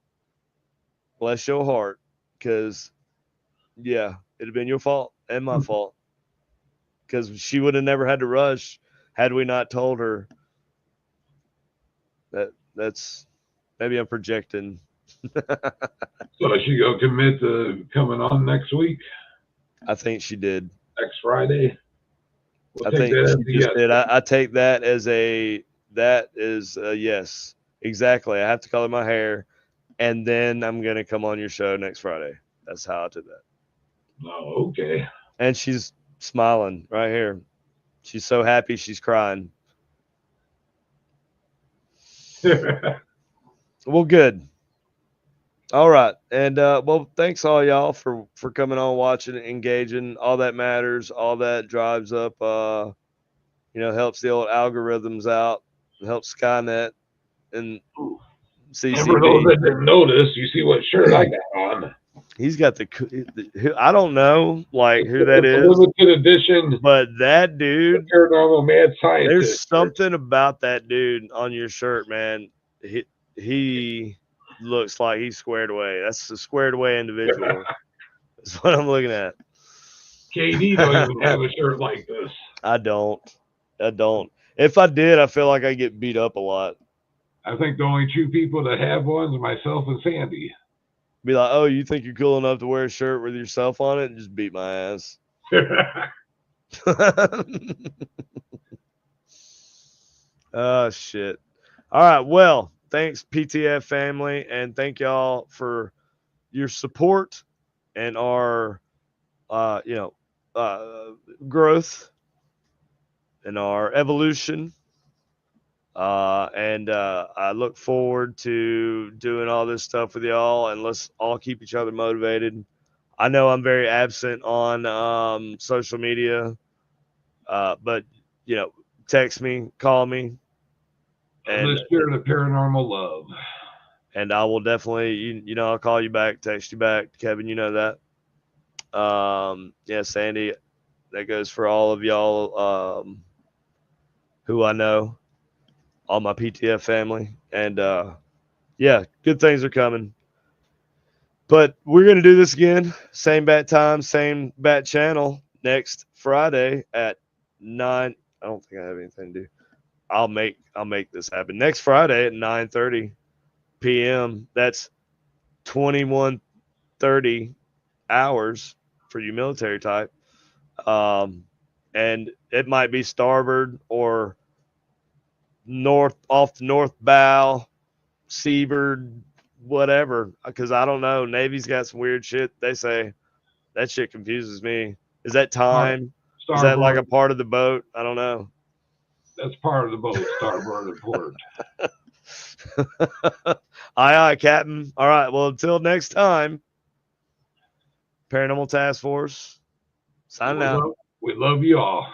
bless your heart, because yeah, it'd have been your fault and my fault, because she would have never had to rush had we not told her that's maybe I'm projecting. So she go commit to coming on next week, I think she did. next Friday. We'll I take think that as she a just yes. did. I take that as that is a yes. Exactly. I have to color my hair, and then I'm gonna come on your show next Friday. That's how I did that. Oh, okay. And she's smiling right here. She's so happy she's crying. Well, good. All right, and well, thanks all y'all for coming on, watching, engaging. All that matters. All that drives up. Helps the old algorithms out. Helps Skynet and And for those CCP. that didn't notice, you see what shirt I got on. He's got I don't know like who that It's a is, limited edition but that dude, Paranormal Mad there's Scientist shirt. something about that dude on your shirt, man. He looks like he's squared away. That's a squared away individual. That's what I'm looking at. KD don't even have a shirt like this. I don't. I don't. If I did, I feel like I get beat up a lot. I think the only two people that have one is myself and Sandy. Be like, oh, you think you're cool enough to wear a shirt with yourself on it? And just beat my ass. Oh, shit. All right. Well, thanks, PTF family. And thank y'all for your support and our, growth and our evolution. And I look forward to doing all this stuff with y'all, and let's all keep each other motivated. I know I'm very absent on social media, but text me, call me, In and the spirit of paranormal love. I will definitely, I'll call you back, text you back, Kevin. You know that. Yeah, Sandy, that goes for all of y'all who I know, all my PTF family, and yeah, good things are coming. But we're gonna do this again, same bat time, same bat channel next Friday at 9. I don't think I have anything to do. I'll make this happen next Friday at 9:30 p.m. That's 21:30 hours for you military type. Um, and it might be starboard or north off the north bow, seabird, whatever. Because I don't know. Navy's got some weird shit. They say that shit confuses me. Is that time? Is that like a Starboard. part of the boat? I don't know. That's part of the boat. Starboard and port. Aye, aye, Captain. All right. Well, until next time, Paranormal Task Force signing We out. love, we love you all.